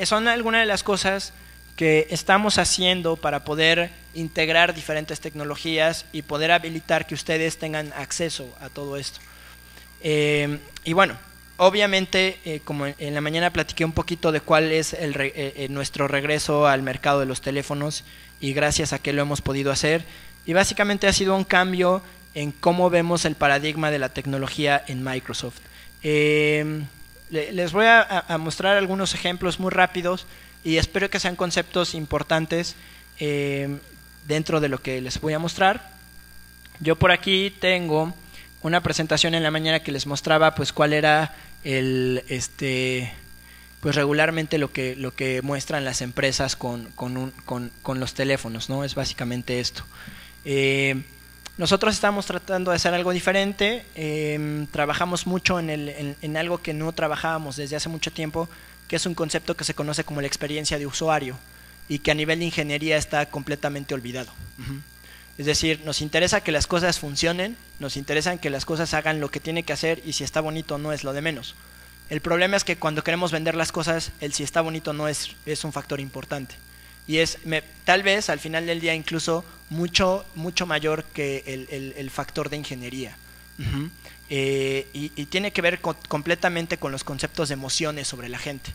son algunas de las cosas que estamos haciendo para poder integrar diferentes tecnologías y poder habilitar que ustedes tengan acceso a todo esto. Y bueno, obviamente, como en la mañana platiqué un poquito de cuál es nuestro regreso al mercado de los teléfonos y gracias a qué lo hemos podido hacer, y básicamente ha sido un cambio en cómo vemos el paradigma de la tecnología en Microsoft. Les voy a mostrar algunos ejemplos muy rápidos y espero que sean conceptos importantes dentro de lo que les voy a mostrar. Yo por aquí tengo una presentación en la mañana que les mostraba pues cuál era pues regularmente lo que muestran las empresas con los teléfonos, ¿no? Es básicamente esto. Nosotros estamos tratando de hacer algo diferente. Trabajamos mucho en algo que no trabajábamos desde hace mucho tiempo, que es un concepto que se conoce como la experiencia de usuario y que a nivel de ingeniería está completamente olvidado. Es decir, nos interesa que las cosas funcionen, nos interesa que las cosas hagan lo que tiene que hacer, y si está bonito no es lo de menos. El problema es que cuando queremos vender las cosas, el si está bonito no es un factor importante. Y es tal vez al final del día incluso mucho mayor que el factor de ingeniería. Y tiene que ver completamente con los conceptos de emociones sobre la gente.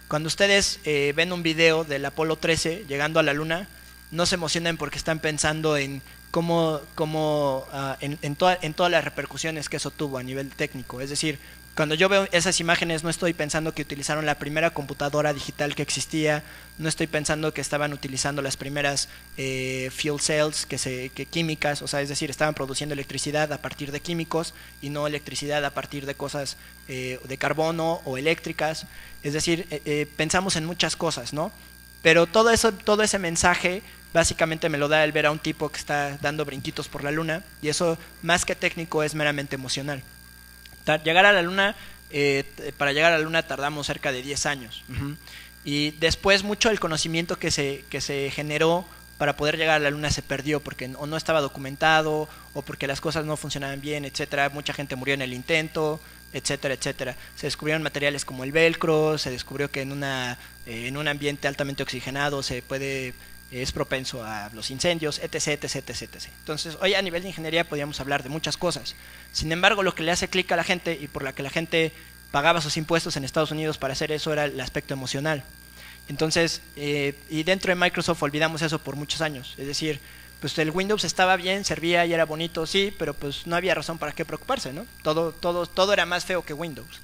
Cuando ustedes ven un video del Apolo 13 llegando a la Luna, no se emocionan porque están pensando en en todas las repercusiones que eso tuvo a nivel técnico. Es decir, cuando yo veo esas imágenes no estoy pensando que utilizaron la primera computadora digital que existía, no estoy pensando que estaban utilizando las primeras fuel cells químicas, o sea, es decir, estaban produciendo electricidad a partir de químicos y no electricidad a partir de cosas de carbono o eléctricas. Es decir, pensamos en muchas cosas, ¿no? Pero todo ese mensaje básicamente me lo da el ver a un tipo que está dando brinquitos por la Luna, y eso más que técnico es meramente emocional. Llegar a la Luna, para llegar a la Luna tardamos cerca de 10 años. Y después mucho del conocimiento que se generó para poder llegar a la Luna se perdió porque o no estaba documentado o porque las cosas no funcionaban bien, etcétera. Mucha gente murió en el intento, etcétera, etcétera. Se descubrieron materiales como el velcro, se descubrió que en un ambiente altamente oxigenado es propenso a los incendios, etc, etc, etc, etc. Entonces, hoy a nivel de ingeniería podríamos hablar de muchas cosas. Sin embargo, lo que le hace clic a la gente y por la que la gente pagaba sus impuestos en Estados Unidos para hacer eso era el aspecto emocional. Entonces, y dentro de Microsoft olvidamos eso por muchos años. Es decir, pues el Windows estaba bien, servía y era bonito, sí, pero pues no había razón para qué preocuparse, ¿no? Todo era más feo que Windows.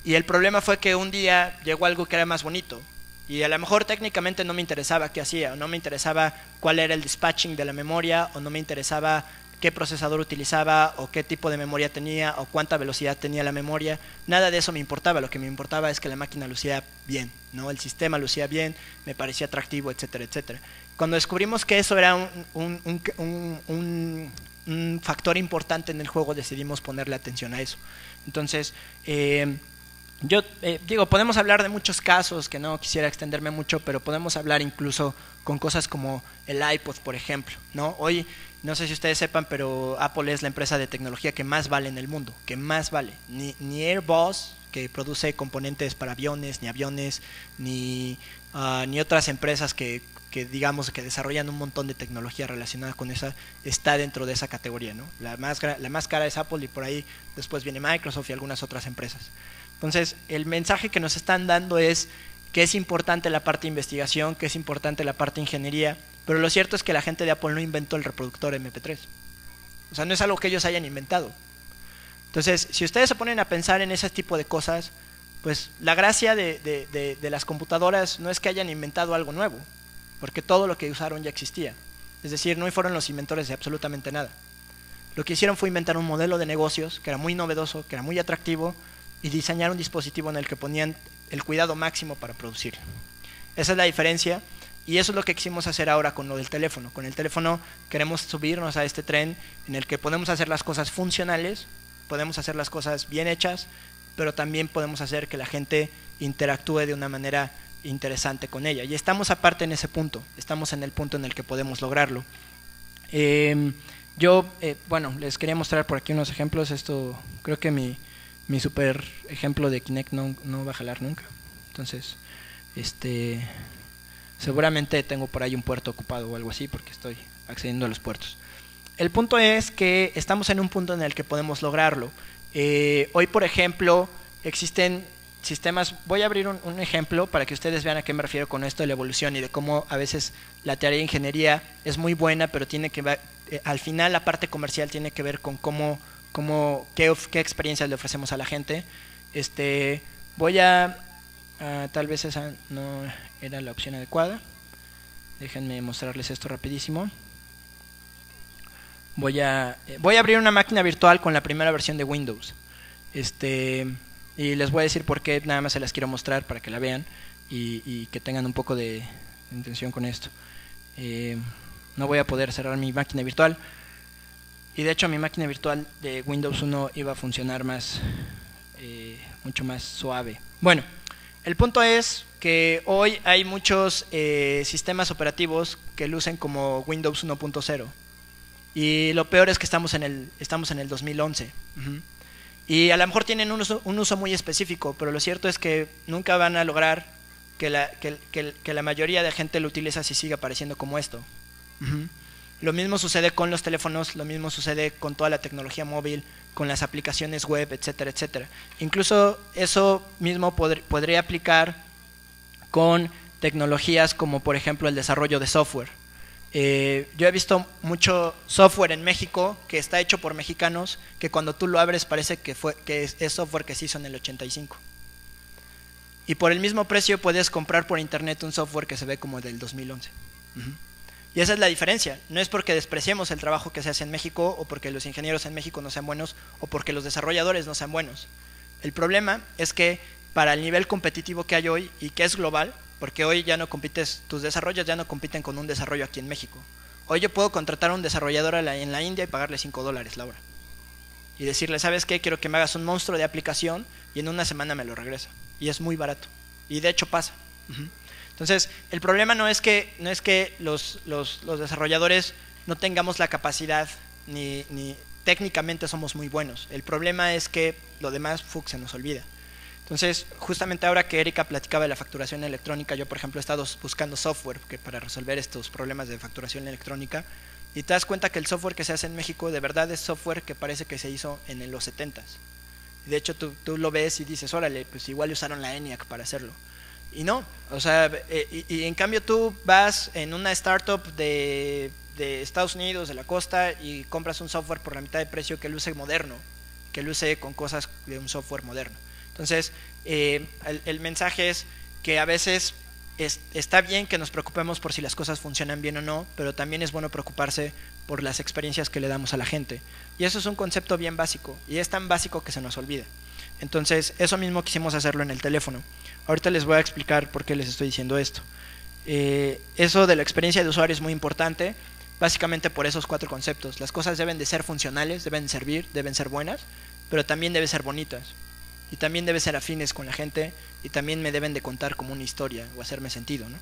Y el problema fue que un día llegó algo que era más bonito. Y a lo mejor técnicamente no me interesaba qué hacía, o no me interesaba cuál era el dispatching de la memoria, o no me interesaba qué procesador utilizaba, o qué tipo de memoria tenía, o cuánta velocidad tenía la memoria. Nada de eso me importaba. Lo que me importaba es que la máquina lucía bien, ¿no? El sistema lucía bien, me parecía atractivo, etcétera, etcétera. Cuando descubrimos que eso era un factor importante en el juego, decidimos ponerle atención a eso. Entonces, yo digo, podemos hablar de muchos casos, que no quisiera extenderme mucho, pero podemos hablar incluso con cosas como el iPod, por ejemplo, ¿no? Hoy, no sé si ustedes sepan, pero Apple es la empresa de tecnología que más vale en el mundo, que más vale. Ni Airbus, que produce componentes para aviones, ni otras empresas que digamos que desarrollan un montón de tecnología relacionada con esa, está dentro de esa categoría, ¿no? La más cara es Apple, y por ahí después viene Microsoft y algunas otras empresas. Entonces, el mensaje que nos están dando es que es importante la parte de investigación, que es importante la parte de ingeniería, pero lo cierto es que la gente de Apple no inventó el reproductor MP3. O sea, no es algo que ellos hayan inventado. Entonces, si ustedes se ponen a pensar en ese tipo de cosas, pues la gracia de las computadoras no es que hayan inventado algo nuevo, porque todo lo que usaron ya existía. Es decir, no fueron los inventores de absolutamente nada. Lo que hicieron fue inventar un modelo de negocios que era muy novedoso, que era muy atractivo, y diseñar un dispositivo en el que ponían el cuidado máximo para producirlo. Esa es la diferencia, y eso es lo que quisimos hacer ahora con lo del teléfono. Con el teléfono queremos subirnos a este tren en el que podemos hacer las cosas funcionales, podemos hacer las cosas bien hechas, pero también podemos hacer que la gente interactúe de una manera interesante con ella. Y estamos aparte en ese punto, estamos en el punto en el que podemos lograrlo. Bueno, les quería mostrar por aquí unos ejemplos. Esto, creo que mi super ejemplo de Kinect no va a jalar nunca. Entonces, seguramente tengo por ahí un puerto ocupado o algo así, porque estoy accediendo a los puertos. El punto es que estamos en un punto en el que podemos lograrlo. Hoy, por ejemplo, existen sistemas. Voy a abrir un ejemplo para que ustedes vean a qué me refiero con esto de la evolución y de cómo a veces la teoría de ingeniería es muy buena, pero tiene que ver, al final la parte comercial tiene que ver con qué experiencias le ofrecemos a la gente. Tal vez esa no era la opción adecuada. Déjenme mostrarles esto rapidísimo. Voy a abrir una máquina virtual con la primera versión de Windows. Y les voy a decir por qué, nada más se las quiero mostrar para que la vean y que tengan un poco de intención con esto. No voy a poder cerrar mi máquina virtual. Y de hecho mi máquina virtual de Windows 1 iba a funcionar mucho más suave. Bueno, el punto es que hoy hay muchos sistemas operativos que lucen como Windows 1.0. Y lo peor es que estamos en el 2011. Y a lo mejor tienen un uso muy específico, pero lo cierto es que nunca van a lograr que la mayoría de gente lo utilice así, siga apareciendo como esto. Lo mismo sucede con los teléfonos, lo mismo sucede con toda la tecnología móvil, con las aplicaciones web, etcétera, etcétera. Incluso eso mismo podría aplicar con tecnologías como por ejemplo el desarrollo de software. Yo he visto mucho software en México que está hecho por mexicanos, que cuando tú lo abres parece que es software que se hizo en el 85. Y por el mismo precio puedes comprar por internet un software que se ve como del 2011. Y esa es la diferencia. No es porque despreciemos el trabajo que se hace en México, o porque los ingenieros en México no sean buenos, o porque los desarrolladores no sean buenos. El problema es que para el nivel competitivo que hay hoy, y que es global, porque hoy ya no compites, tus desarrollos ya no compiten con un desarrollo aquí en México. Hoy yo puedo contratar a un desarrollador en la India y pagarle $5 la hora. Y decirle, ¿sabes qué? Quiero que me hagas un monstruo de aplicación y en una semana me lo regresa. Y es muy barato. Y de hecho pasa. Entonces, el problema no es que los desarrolladores no tengamos la capacidad, ni técnicamente somos muy buenos. El problema es que lo demás se nos olvida. Entonces, justamente ahora que Erika platicaba de la facturación electrónica, yo por ejemplo he estado buscando software para resolver estos problemas de facturación electrónica, y te das cuenta que el software que se hace en México de verdad es software que parece que se hizo en los 70s. De hecho, tú lo ves y dices, órale, pues igual usaron la ENIAC para hacerlo. Y no, o sea, y en cambio tú vas en una startup de Estados Unidos, de la costa, y compras un software por la mitad de precio que luce moderno, que luce con cosas de un software moderno. Entonces, el mensaje es que a veces está bien que nos preocupemos por si las cosas funcionan bien o no, pero también es bueno preocuparse por las experiencias que le damos a la gente. Y eso es un concepto bien básico, y es tan básico que se nos olvida. Entonces, eso mismo quisimos hacerlo en el teléfono. Ahorita les voy a explicar por qué les estoy diciendo esto. Eso de la experiencia de usuario es muy importante, básicamente por esos 4 conceptos. Las cosas deben de ser funcionales, deben servir, deben ser buenas, pero también deben ser bonitas. Y también deben ser afines con la gente, y también me deben de contar como una historia o hacerme sentido, ¿no?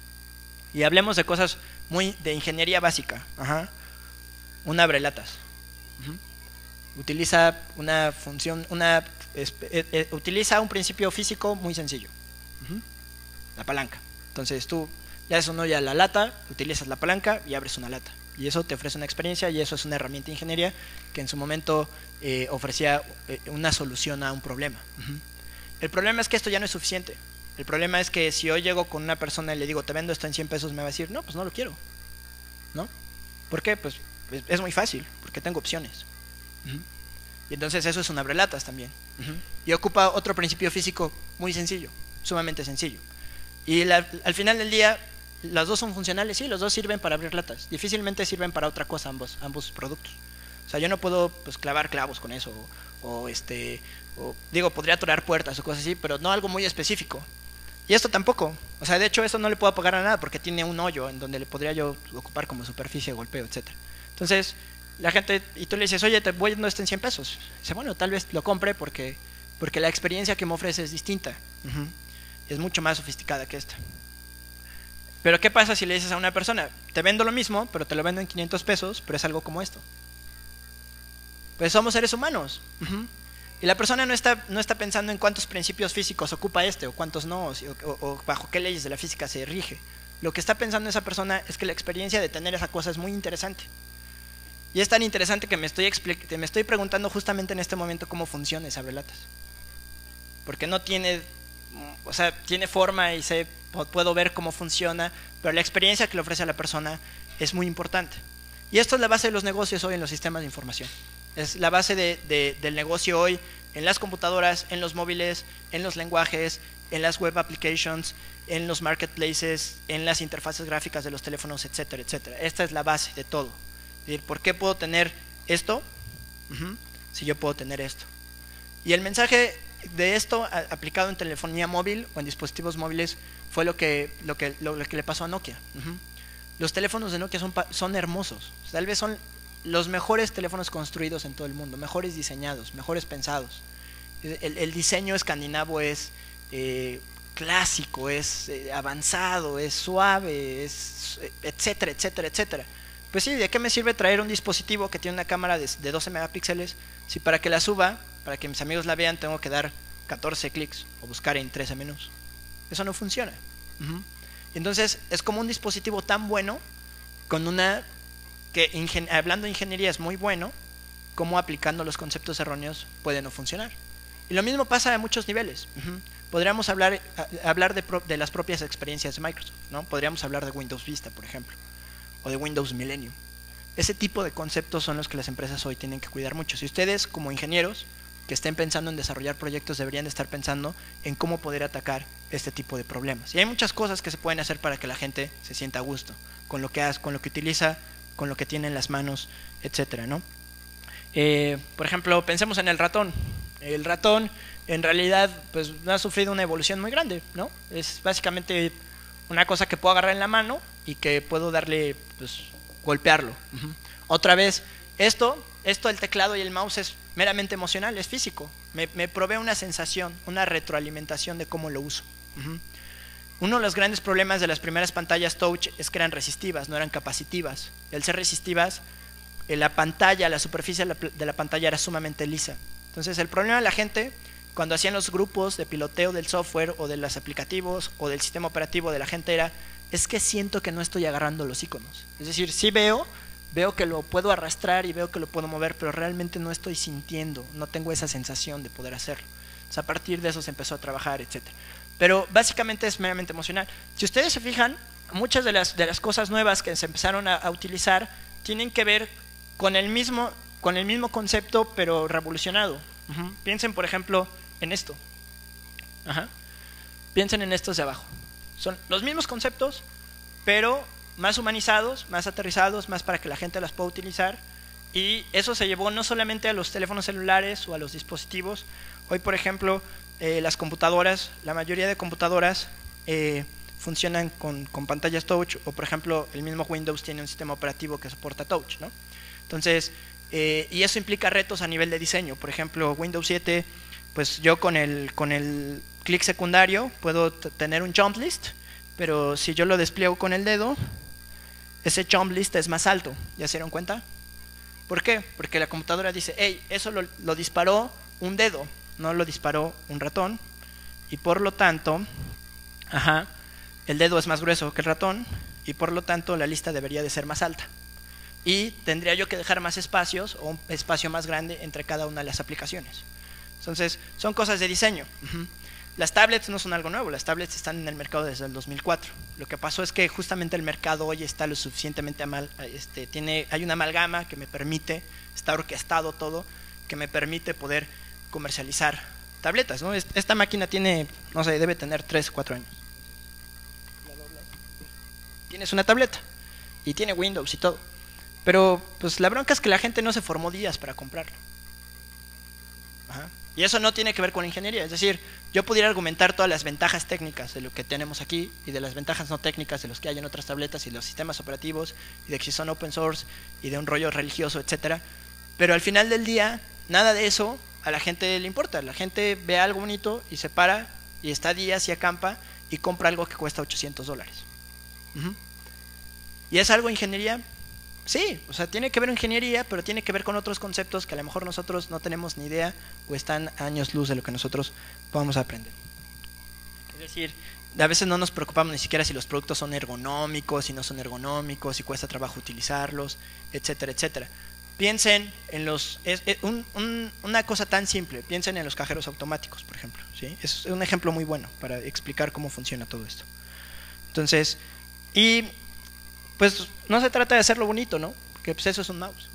Y hablemos de cosas muy de ingeniería básica. Un abrelatas. Utiliza una función, utiliza un principio físico muy sencillo. La palanca. Entonces tú le haces un hoyo a la lata, utilizas la palanca y abres una lata. Y eso te ofrece una experiencia, y eso es una herramienta de ingeniería que en su momento ofrecía una solución a un problema. El problema es que esto ya no es suficiente. El problema es que si hoy llego con una persona y le digo, te vendo esto en 100 pesos, me va a decir, no, pues no lo quiero, ¿no? ¿Por qué? Pues es muy fácil, porque tengo opciones. Y entonces eso es un abrelatas también. Y ocupa otro principio físico muy sencillo, sumamente sencillo. Y al final del día, las dos son funcionales, sí, los dos sirven para abrir latas. Difícilmente sirven para otra cosa ambos productos. O sea, yo no puedo pues clavar clavos con eso, o digo, podría atorar puertas o cosas así, pero no algo muy específico. Y esto tampoco. O sea, de hecho eso no le puedo pagar a nada, porque tiene un hoyo en donde le podría yo ocupar como superficie, golpeo, etcétera. Entonces, la gente, y tú le dices, oye, te voy a dar esto en 100 pesos. Dice, bueno, tal vez lo compre porque la experiencia que me ofrece es distinta. Es mucho más sofisticada que esta. Pero ¿qué pasa si le dices a una persona, te vendo lo mismo, pero te lo vendo en 500 pesos, pero es algo como esto? Pues somos seres humanos. Y la persona no está pensando en cuántos principios físicos ocupa o cuántos no, o bajo qué leyes de la física se rige. Lo que está pensando esa persona es que la experiencia de tener esa cosa es muy interesante. Y es tan interesante que me estoy preguntando justamente en este momento cómo funciona esa abrelatas. Porque no tiene, o sea, tiene forma y puedo ver cómo funciona, pero la experiencia que le ofrece a la persona es muy importante. Y esto es la base de los negocios hoy en los sistemas de información. Es la base del negocio hoy en las computadoras, en los móviles, en los lenguajes, en las web applications, en los marketplaces, en las interfaces gráficas de los teléfonos, etcétera, etcétera. Esta es la base de todo. Es decir, ¿por qué puedo tener esto si yo puedo tener esto? Y el mensaje de esto aplicado en telefonía móvil o en dispositivos móviles fue lo que le pasó a Nokia. Los teléfonos de Nokia son hermosos, tal vez son los mejores teléfonos construidos en todo el mundo, mejores diseñados, mejores pensados. El diseño escandinavo es clásico, es avanzado, es suave, etcétera, etcétera, etcétera. Pues sí, ¿de qué me sirve traer un dispositivo que tiene una cámara de 12 megapíxeles si para que la suba, para que mis amigos la vean, tengo que dar 14 clics o buscar en 13 menús? Eso no funciona. Entonces es como un dispositivo tan bueno con una que hablando de ingeniería es muy bueno, como aplicando los conceptos erróneos puede no funcionar. Y lo mismo pasa a muchos niveles. Podríamos hablar de las propias experiencias de Microsoft, ¿no? Podríamos hablar de Windows Vista, por ejemplo, o de Windows Millennium. Ese tipo de conceptos son los que las empresas hoy tienen que cuidar mucho. Si ustedes, como ingenieros que estén pensando en desarrollar proyectos, deberían de estar pensando en cómo poder atacar este tipo de problemas. Y hay muchas cosas que se pueden hacer para que la gente se sienta a gusto con lo que hace, con lo que utiliza, con lo que tiene en las manos, etcétera, ¿no? Por ejemplo, pensemos en el ratón. El ratón, en realidad, pues no ha sufrido una evolución muy grande, ¿no? Es básicamente una cosa que puedo agarrar en la mano y que puedo darle, pues, golpearlo. Otra vez, esto, el teclado y el mouse es meramente emocional, es físico. Me provee una sensación, una retroalimentación de cómo lo uso. Uno de los grandes problemas de las primeras pantallas touch es que eran resistivas, no eran capacitivas. Y al ser resistivas, la pantalla, la superficie de la pantalla era sumamente lisa. Entonces el problema de la gente, cuando hacían los grupos de piloteo del software o de los aplicativos o del sistema operativo de la gente es que siento que no estoy agarrando los iconos. Es decir, sí veo que lo puedo arrastrar y veo que lo puedo mover, pero realmente no estoy sintiendo, no tengo esa sensación de poder hacerlo. Entonces, a partir de eso se empezó a trabajar, etcétera. Pero básicamente es meramente emocional. Si ustedes se fijan, muchas de las cosas nuevas que se empezaron a utilizar tienen que ver con el mismo concepto, pero revolucionado. Piensen, por ejemplo, en esto. Piensen en estos de abajo. Son los mismos conceptos, pero más humanizados, más aterrizados, más para que la gente las pueda utilizar. Y eso se llevó no solamente a los teléfonos celulares o a los dispositivos. Hoy, por ejemplo, las computadoras, la mayoría de computadoras funcionan con pantallas touch, o por ejemplo, el mismo Windows tiene un sistema operativo que soporta touch, ¿no? Entonces, y eso implica retos a nivel de diseño. Por ejemplo, Windows 7, pues yo con el clic secundario puedo tener un jump list, pero si yo lo despliego con el dedo, ese jump list es más alto. ¿Ya se dieron cuenta? ¿Por qué? Porque la computadora dice, hey, eso lo disparó un dedo, no lo disparó un ratón, y por lo tanto, el dedo es más grueso que el ratón, y por lo tanto la lista debería de ser más alta. Y tendría yo que dejar más espacios o un espacio más grande entre cada una de las aplicaciones. Entonces, son cosas de diseño. Las tablets no son algo nuevo, las tablets están en el mercado desde el 2004. Lo que pasó es que justamente el mercado hoy está lo suficientemente hay una amalgama que me permite, está orquestado todo, que me permite poder comercializar tabletas, ¿no? Esta máquina tiene, no sé, debe tener 3 o 4 años. Tienes una tableta y tiene Windows y todo. Pero pues la bronca es que la gente no se formó días para comprarla. Y eso no tiene que ver con ingeniería. Es decir, yo pudiera argumentar todas las ventajas técnicas de lo que tenemos aquí y de las ventajas no técnicas de los que hay en otras tabletas y los sistemas operativos y de que son open source y de un rollo religioso, etcétera. Pero al final del día, nada de eso a la gente le importa. La gente ve algo bonito y se para y está días y acampa y compra algo que cuesta $800. ¿Y es algo ingeniería? Sí, o sea, tiene que ver con ingeniería, pero tiene que ver con otros conceptos que a lo mejor nosotros no tenemos ni idea o están a años luz de lo que nosotros podamos aprender. Es decir, a veces no nos preocupamos ni siquiera si los productos son ergonómicos, si no son ergonómicos, si cuesta trabajo utilizarlos, etcétera, etcétera. Piensen en una cosa tan simple, piensen en los cajeros automáticos, por ejemplo, ¿sí? Es un ejemplo muy bueno para explicar cómo funciona todo esto. Entonces, y pues no se trata de hacerlo bonito, ¿no? Porque pues eso es un mouse.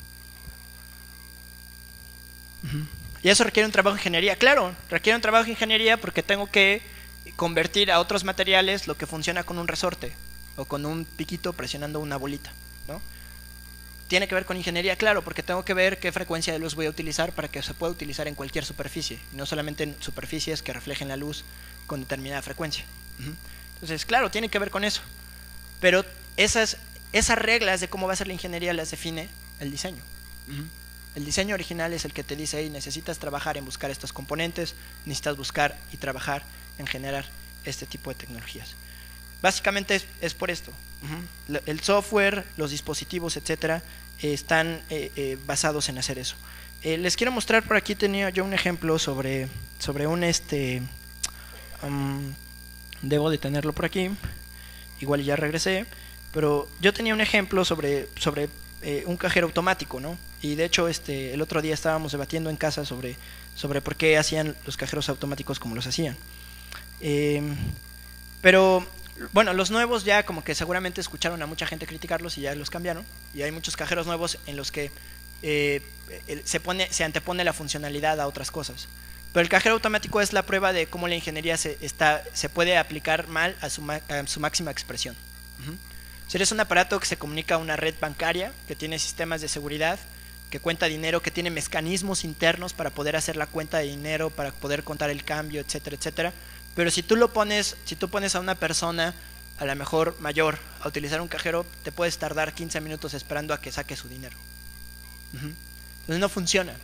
Y eso requiere un trabajo de ingeniería. Claro, requiere un trabajo de ingeniería porque tengo que convertir a otros materiales lo que funciona con un resorte o con un piquito presionando una bolita, ¿no? ¿Tiene que ver con ingeniería? Claro, porque tengo que ver qué frecuencia de luz voy a utilizar para que se pueda utilizar en cualquier superficie, no solamente en superficies que reflejen la luz con determinada frecuencia. Entonces, claro, tiene que ver con eso. Pero esas reglas de cómo va a ser la ingeniería las define el diseño. El diseño original es el que te dice, hey, necesitas trabajar en buscar estos componentes, necesitas buscar y trabajar en generar este tipo de tecnologías. Básicamente es por esto. El software, los dispositivos, etcétera, están basados en hacer eso. Les quiero mostrar, por aquí tenía yo un ejemplo sobre un debo de tenerlo por aquí, igual ya regresé, pero yo tenía un ejemplo sobre un cajero automático, ¿no? Y de hecho el otro día estábamos debatiendo en casa sobre por qué hacían los cajeros automáticos como los hacían. Pero bueno, los nuevos ya como que seguramente escucharon a mucha gente criticarlos y ya los cambiaron, y hay muchos cajeros nuevos en los que se antepone la funcionalidad a otras cosas. Pero el cajero automático es la prueba de cómo la ingeniería se puede aplicar mal a su máxima expresión. Si eres un aparato que se comunica a una red bancaria, que tiene sistemas de seguridad, que cuenta dinero, que tiene mecanismos internos para poder hacer la cuenta de dinero, para poder contar el cambio, etcétera, etcétera. Pero si tú pones a una persona, a lo mejor mayor, a utilizar un cajero, te puedes tardar 15 minutos esperando a que saque su dinero. Entonces no funciona.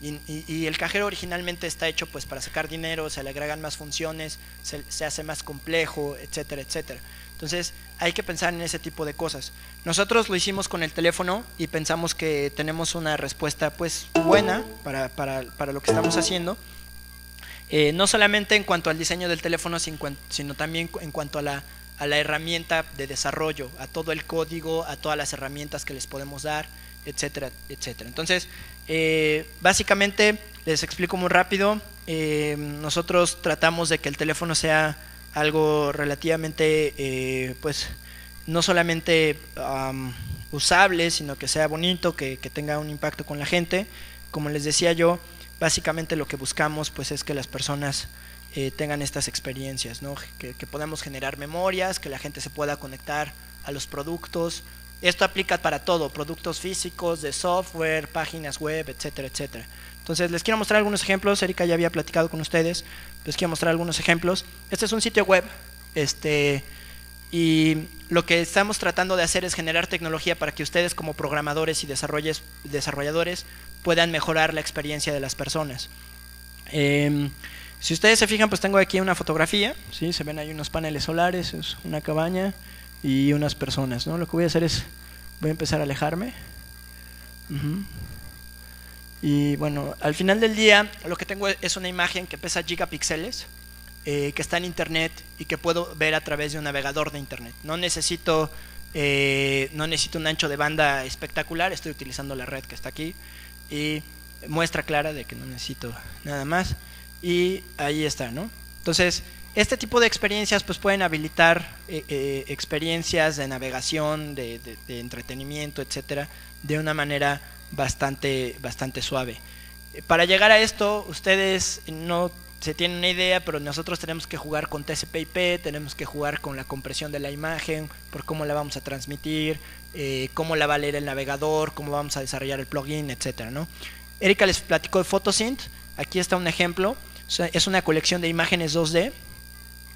Y el cajero originalmente está hecho pues para sacar dinero, se le agregan más funciones, se hace más complejo, etcétera, etcétera. Entonces hay que pensar en ese tipo de cosas. Nosotros lo hicimos con el teléfono y pensamos que tenemos una respuesta pues buena para lo que estamos haciendo. No solamente en cuanto al diseño del teléfono, sino también en cuanto a la herramienta de desarrollo, a todo el código, a todas las herramientas que les podemos dar, etcétera, etcétera. Entonces, básicamente, les explico muy rápido. Nosotros tratamos de que el teléfono sea algo relativamente, pues, no solamente usable, sino que sea bonito, que tenga un impacto con la gente. Como les decía yo, básicamente lo que buscamos pues es que las personas tengan estas experiencias, ¿no? Que podamos generar memorias, que la gente se pueda conectar a los productos. Esto aplica para todo, productos físicos, de software, páginas web, etcétera, etcétera. Entonces les quiero mostrar algunos ejemplos. Erika ya había platicado con ustedes, les quiero mostrar algunos ejemplos. Este es un sitio web, y lo que estamos tratando de hacer es generar tecnología para que ustedes como programadores y desarrolladores puedan mejorar la experiencia de las personas. Si ustedes se fijan, pues tengo aquí una fotografía, ¿sí? Se ven ahí unos paneles solares, es una cabaña y unas personas, ¿no? Lo que voy a hacer es, voy a empezar a alejarme. Y bueno, al final del día lo que tengo es una imagen que pesa gigapíxeles, que está en internet y que puedo ver a través de un navegador de internet. No necesito un ancho de banda espectacular, estoy utilizando la red que está aquí y muestra clara de que no necesito nada más, y ahí está, ¿no? Entonces, este tipo de experiencias pues pueden habilitar experiencias de navegación, de entretenimiento, etcétera, de una manera bastante suave. Para llegar a esto, ustedes no se tienen una idea, pero nosotros tenemos que jugar con TCP/IP, tenemos que jugar con la compresión de la imagen, por cómo la vamos a transmitir, cómo la va a leer el navegador, cómo vamos a desarrollar el plugin, etcétera, ¿no? Erika les platicó de Photosynth. Aquí está un ejemplo, es una colección de imágenes 2D.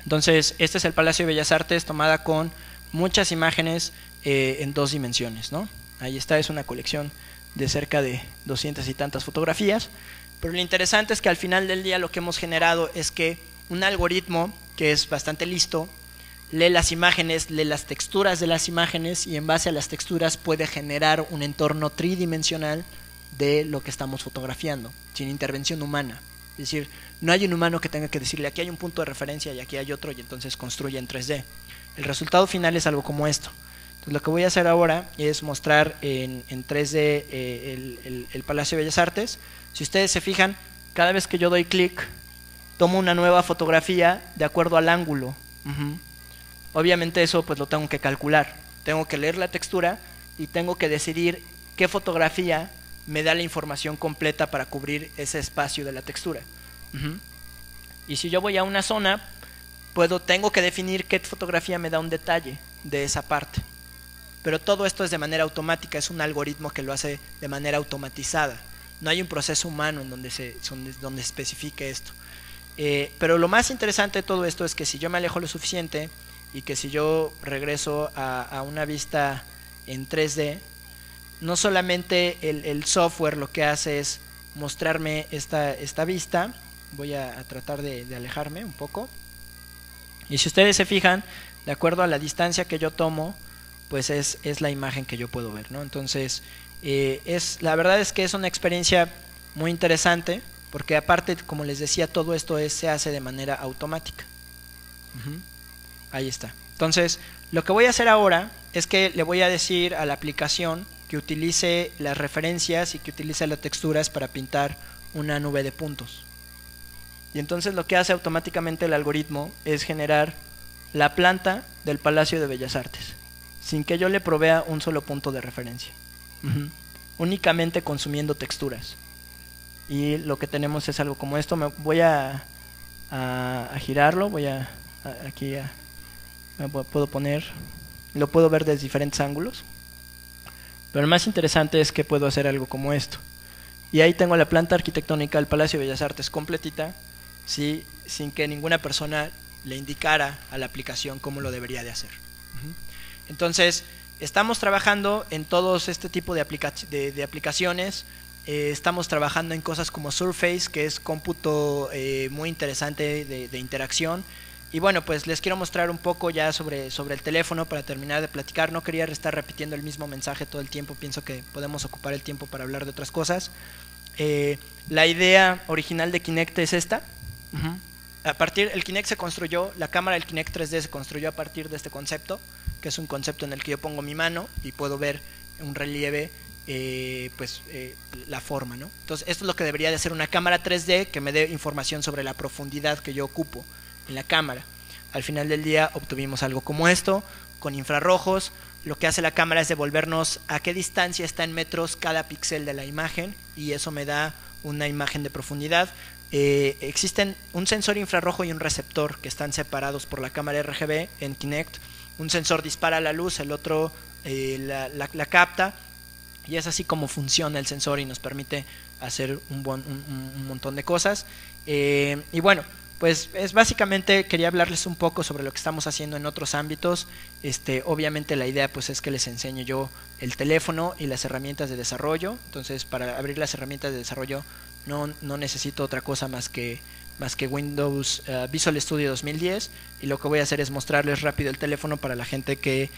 Entonces, este es el Palacio de Bellas Artes tomada con muchas imágenes en 2 dimensiones, ¿no? Ahí está, es una colección de cerca de 200 y tantas fotografías. Pero lo interesante es que al final del día lo que hemos generado es que un algoritmo que es bastante listo lee las imágenes, lee las texturas de las imágenes, y en base a las texturas puede generar un entorno tridimensional de lo que estamos fotografiando, sin intervención humana. Es decir, no hay un humano que tenga que decirle aquí hay un punto de referencia y aquí hay otro, y entonces construye en 3D. El resultado final es algo como esto. Entonces lo que voy a hacer ahora es mostrar en 3D el Palacio de Bellas Artes. Si ustedes se fijan, cada vez que yo doy clic, tomo una nueva fotografía de acuerdo al ángulo. Obviamente eso pues lo tengo que calcular. Tengo que leer la textura y tengo que decidir qué fotografía me da la información completa para cubrir ese espacio de la textura. Y si yo voy a una zona, tengo que definir qué fotografía me da un detalle de esa parte. pero todo esto es de manera automática, es un algoritmo que lo hace de manera automatizada. No hay un proceso humano en donde se especifique esto. Pero lo más interesante de todo esto es que si yo me alejo lo suficiente y que si yo regreso a una vista en 3D, no solamente el software lo que hace es mostrarme esta vista. Voy a tratar de alejarme un poco. Y si ustedes se fijan, de acuerdo a la distancia que yo tomo, pues es la imagen que yo puedo ver, ¿no? Entonces, la verdad es que es una experiencia muy interesante, porque aparte, como les decía, todo esto se hace de manera automática. Ahí está. Entonces, lo que voy a hacer ahora es que le voy a decir a la aplicación que utilice las referencias y que utilice las texturas para pintar una nube de puntos. Y entonces lo que hace automáticamente el algoritmo es generar la planta del Palacio de Bellas Artes, sin que yo le provea un solo punto de referencia. Únicamente consumiendo texturas. Y lo que tenemos es algo como esto. Me voy a girarlo. Puedo poner, lo puedo ver desde diferentes ángulos. Pero lo más interesante es que puedo hacer algo como esto. Y ahí tengo la planta arquitectónica del Palacio de Bellas Artes completita, ¿sí? Sin que ninguna persona le indicara a la aplicación cómo lo debería de hacer. Entonces, estamos trabajando en todos este tipo de aplicaciones. Estamos trabajando en cosas como Surface, que es cómputo muy interesante de interacción. Y bueno, pues les quiero mostrar un poco ya sobre el teléfono para terminar de platicar. No quería estar repitiendo el mismo mensaje todo el tiempo. Pienso que podemos ocupar el tiempo para hablar de otras cosas. La idea original de Kinect es esta. El Kinect se construyó, la cámara del Kinect 3D se construyó a partir de este concepto, que es un concepto en el que yo pongo mi mano y puedo ver un relieve, la forma, ¿no? Entonces esto es lo que debería de hacer una cámara 3D que me dé información sobre la profundidad que yo ocupo en la cámara. Al final del día obtuvimos algo como esto, con infrarrojos. Lo que hace la cámara es devolvernos a qué distancia está en metros cada píxel de la imagen, y eso me da una imagen de profundidad. Existen un sensor infrarrojo y un receptor que están separados por la cámara RGB en Kinect. Un sensor dispara la luz, el otro la capta, y es así como funciona el sensor y nos permite hacer un montón de cosas. Y bueno, pues es básicamente quería hablarles un poco sobre lo que estamos haciendo en otros ámbitos. Obviamente la idea pues es que les enseñe yo el teléfono y las herramientas de desarrollo. Entonces, para abrir las herramientas de desarrollo no necesito otra cosa más que Windows Visual Studio 2010, y lo que voy a hacer es mostrarles rápido el teléfono para la gente que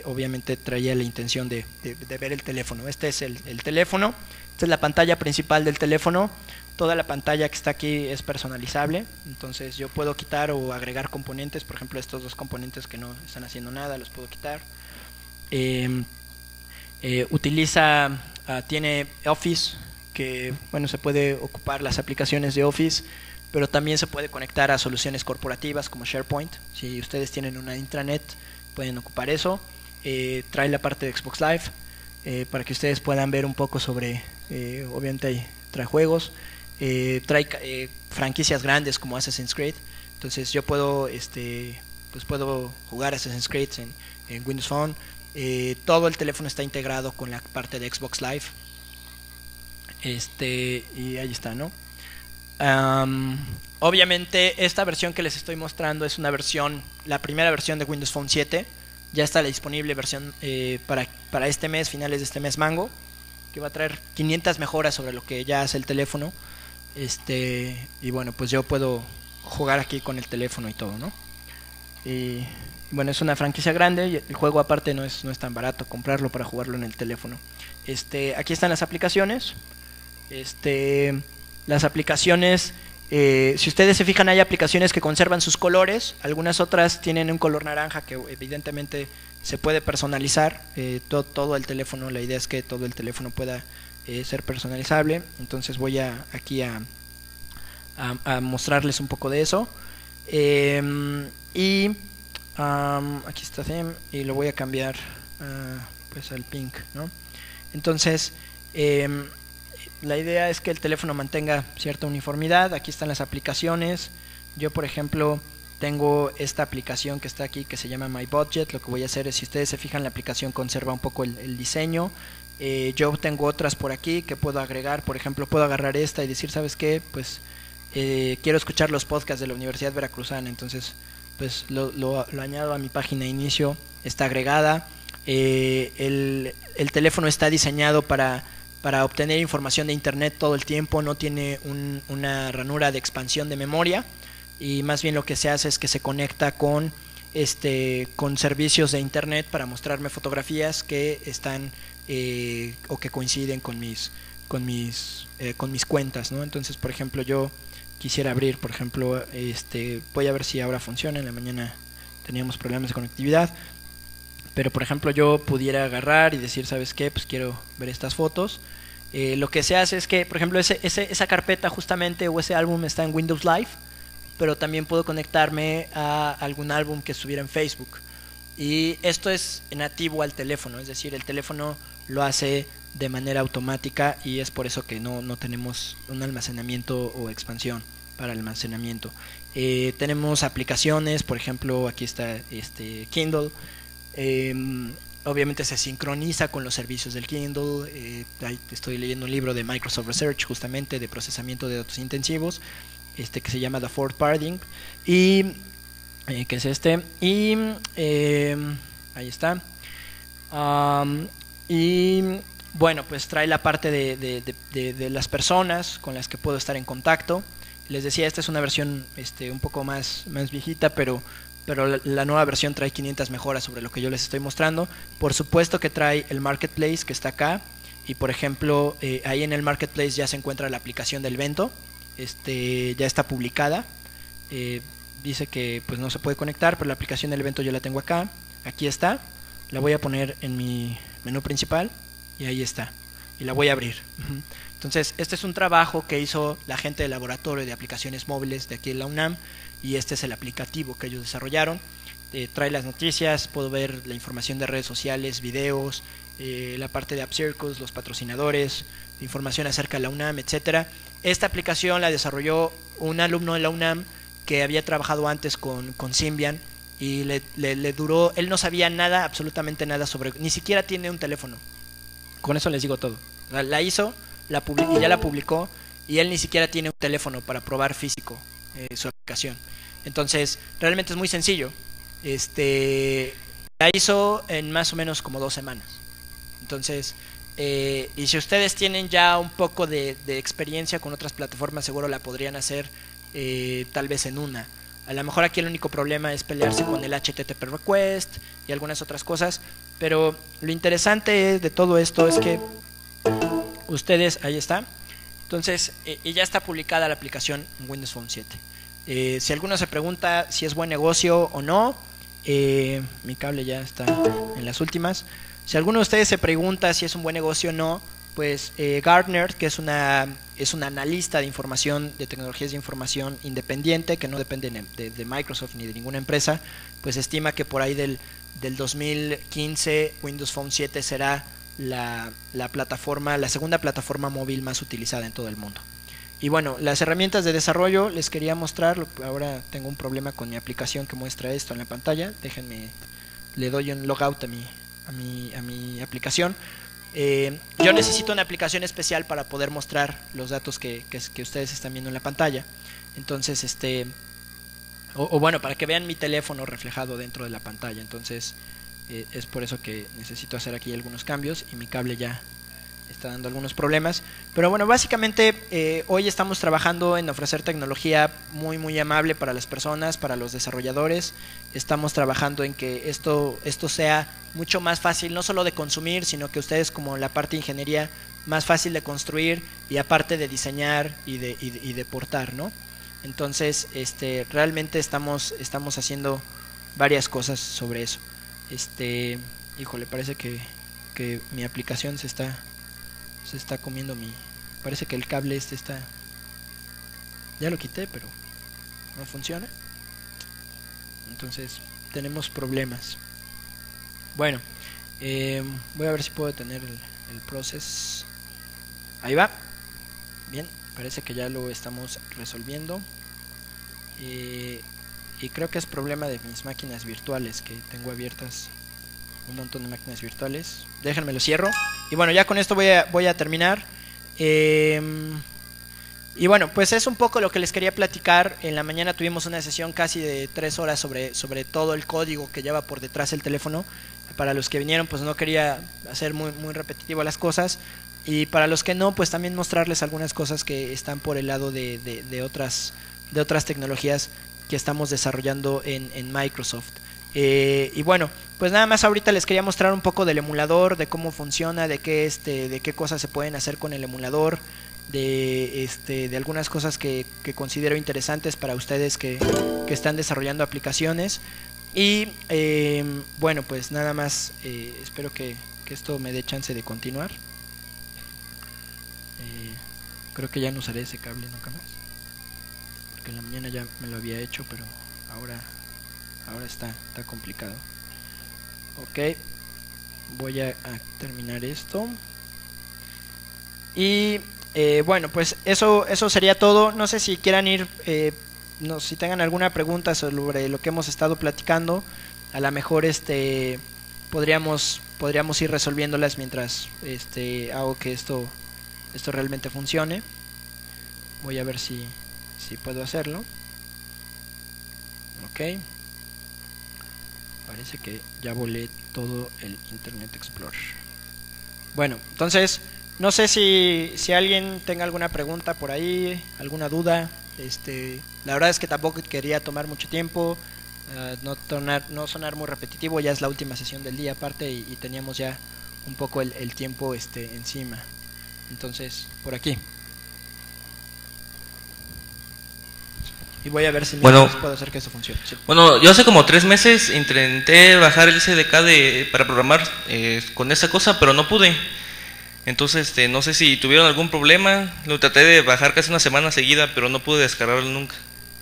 obviamente traía la intención de ver el teléfono. Este es el teléfono, esta es la pantalla principal del teléfono. Toda la pantalla que está aquí es personalizable, entonces yo puedo quitar o agregar componentes. Por ejemplo, estos dos componentes que no están haciendo nada los puedo quitar. Tiene Office, que bueno, se puede ocupar las aplicaciones de Office, pero también se puede conectar a soluciones corporativas como SharePoint. Si ustedes tienen una intranet, pueden ocupar eso. Trae la parte de Xbox Live, para que ustedes puedan ver un poco sobre, obviamente trae juegos, trae franquicias grandes como Assassin's Creed. Entonces yo puedo jugar Assassin's Creed en Windows Phone. Todo el teléfono está integrado con la parte de Xbox Live. Y ahí está, ¿no? Obviamente esta versión que les estoy mostrando es la primera versión de Windows Phone 7. Ya está la disponible versión para este mes, finales de este mes Mango, que va a traer 500 mejoras sobre lo que ya hace el teléfono. Y bueno, pues yo puedo jugar aquí con el teléfono y todo, ¿no? Y bueno, es una franquicia grande y el juego aparte no es tan barato comprarlo para jugarlo en el teléfono. Aquí están las aplicaciones. Las aplicaciones, si ustedes se fijan, hay aplicaciones que conservan sus colores. Algunas otras tienen un color naranja que evidentemente se puede personalizar. Todo el teléfono, la idea es que todo el teléfono pueda ser personalizable. Entonces voy aquí a mostrarles un poco de eso. Aquí está theme, y lo voy a cambiar pues al pink, ¿no? Entonces la idea es que el teléfono mantenga cierta uniformidad. Aquí están las aplicaciones. Yo, por ejemplo, tengo esta aplicación que está aquí que se llama My Budget. Lo que voy a hacer es, si ustedes se fijan, la aplicación conserva un poco el diseño. Yo tengo otras por aquí que puedo agregar. Por ejemplo, puedo agarrar esta y decir, ¿sabes qué? Pues quiero escuchar los podcasts de la Universidad Veracruzana. Entonces, pues lo añado a mi página de inicio. Está agregada. El teléfono está diseñado para obtener información de internet todo el tiempo. No tiene una ranura de expansión de memoria, y más bien lo que se hace es que se conecta con servicios de internet para mostrarme fotografías que están o que coinciden con mis cuentas, ¿no? Entonces, por ejemplo, yo quisiera abrir, por ejemplo, voy a ver si ahora funciona. En la mañana teníamos problemas de conectividad, pero por ejemplo yo pudiera agarrar y decir, ¿sabes qué? Pues quiero ver estas fotos. Lo que se hace es que, por ejemplo, esa carpeta justamente, o ese álbum, está en Windows Live, pero también puedo conectarme a algún álbum que estuviera en Facebook. Y esto es nativo al teléfono, es decir, el teléfono lo hace de manera automática, y es por eso que no tenemos un almacenamiento o expansión para almacenamiento. Tenemos aplicaciones, por ejemplo, aquí está Kindle. Obviamente se sincroniza con los servicios del Kindle. Estoy leyendo un libro de Microsoft Research, justamente de procesamiento de datos intensivos, que se llama The Fourth Paradigm, y que es y ahí está. Y bueno, pues trae la parte de las personas con las que puedo estar en contacto. Les decía, esta es una versión un poco más viejita, pero la nueva versión trae 500 mejoras sobre lo que yo les estoy mostrando. Por supuesto que trae el Marketplace, que está acá, y por ejemplo, ahí en el Marketplace ya se encuentra la aplicación del Vento. Ya está publicada. Dice que pues no se puede conectar, pero la aplicación del Vento yo la tengo acá. Aquí está. La voy a poner en mi menú principal, y ahí está. Y la voy a abrir. Entonces, este es un trabajo que hizo la gente del laboratorio de aplicaciones móviles de aquí en la UNAM, y este es el aplicativo que ellos desarrollaron. Trae las noticias, puedo ver la información de redes sociales, videos, la parte de App Circles, los patrocinadores, información acerca de la UNAM, etcétera. Esta aplicación la desarrolló un alumno de la UNAM que había trabajado antes con Symbian, y le duró. Él no sabía nada, absolutamente nada sobre, ni siquiera tiene un teléfono. Con eso les digo todo. La hizo, y ya la publicó, y él ni siquiera tiene un teléfono para probar físico su aplicación. Entonces, realmente es muy sencillo. La hizo en más o menos como 2 semanas. Entonces, y si ustedes tienen ya un poco de experiencia con otras plataformas, seguro la podrían hacer tal vez en una. A lo mejor aquí el único problema es pelearse con el HTTP request y algunas otras cosas, pero lo interesante de todo esto es que ustedes, ahí está. Entonces, y ya está publicada la aplicación en Windows Phone 7. Si alguno se pregunta si es buen negocio o no, mi cable ya está en las últimas. Si alguno de ustedes se pregunta si es un buen negocio o no, pues Gartner, que es un analista de información, de tecnologías de información independiente, que no depende de Microsoft ni de ninguna empresa, pues estima que por ahí del 2015 Windows Phone 7 será la segunda plataforma móvil más utilizada en todo el mundo. Y bueno, las herramientas de desarrollo les quería mostrar. Ahora tengo un problema con mi aplicación que muestra esto en la pantalla. Déjenme, le doy un logout a mi aplicación. Yo necesito una aplicación especial para poder mostrar los datos que ustedes están viendo en la pantalla. Entonces, bueno, para que vean mi teléfono reflejado dentro de la pantalla. Entonces, es por eso que necesito hacer aquí algunos cambios, y mi cable ya está dando algunos problemas. Pero bueno, básicamente hoy estamos trabajando en ofrecer tecnología muy amable para las personas, para los desarrolladores. Estamos trabajando en que esto sea mucho más fácil, no solo de consumir, sino que ustedes, como la parte de ingeniería, más fácil de construir, y aparte de diseñar y de portar, ¿no? Entonces, realmente estamos haciendo varias cosas sobre eso. Híjole, parece que mi aplicación se está comiendo parece que el cable está, ya lo quité, pero no funciona. Entonces tenemos problemas. Bueno, voy a ver si puedo detener el process. Ahí va. Bien, parece que ya lo estamos resolviendo. y creo que es problema de mis máquinas virtuales, que tengo abiertas un montón de máquinas virtuales. Déjenme lo cierro. Y bueno, ya con esto voy a terminar. Y bueno, pues es un poco lo que les quería platicar. En la mañana tuvimos una sesión casi de 3 horas sobre todo el código que lleva por detrás el teléfono. Para los que vinieron, pues no quería hacer muy repetitivo las cosas. Y para los que no, pues también mostrarles algunas cosas que están por el lado de otras tecnologías que estamos desarrollando en Microsoft. Y bueno, pues nada más ahorita les quería mostrar un poco del emulador, de cómo funciona, de qué cosas se pueden hacer con el emulador, de algunas cosas que considero interesantes para ustedes que están desarrollando aplicaciones. Y bueno, pues nada más, espero que esto me dé chance de continuar. Creo que ya no usaré ese cable nunca más, porque en la mañana ya me lo había hecho, pero ahora está complicado. Ok, voy a terminar esto. Y bueno, pues eso sería todo. No sé si quieran ir, si tengan alguna pregunta sobre lo que hemos estado platicando. A lo mejor podríamos ir resolviéndolas mientras hago que esto realmente funcione. Voy a ver si puedo hacerlo. Ok, parece que ya volé todo el Internet Explorer. Bueno, entonces no sé si alguien tenga alguna pregunta por ahí, alguna duda. La verdad es que tampoco quería tomar mucho tiempo, no sonar muy repetitivo. Ya es la última sesión del día aparte, y teníamos ya un poco el tiempo encima. Entonces, por aquí. Y voy a ver si puedo hacer que eso funcione. Sí. Bueno, yo hace como 3 meses intenté bajar el SDK para programar con esa cosa, pero no pude. Entonces, no sé si tuvieron algún problema. Lo traté de bajar casi una semana seguida, pero no pude descargarlo nunca.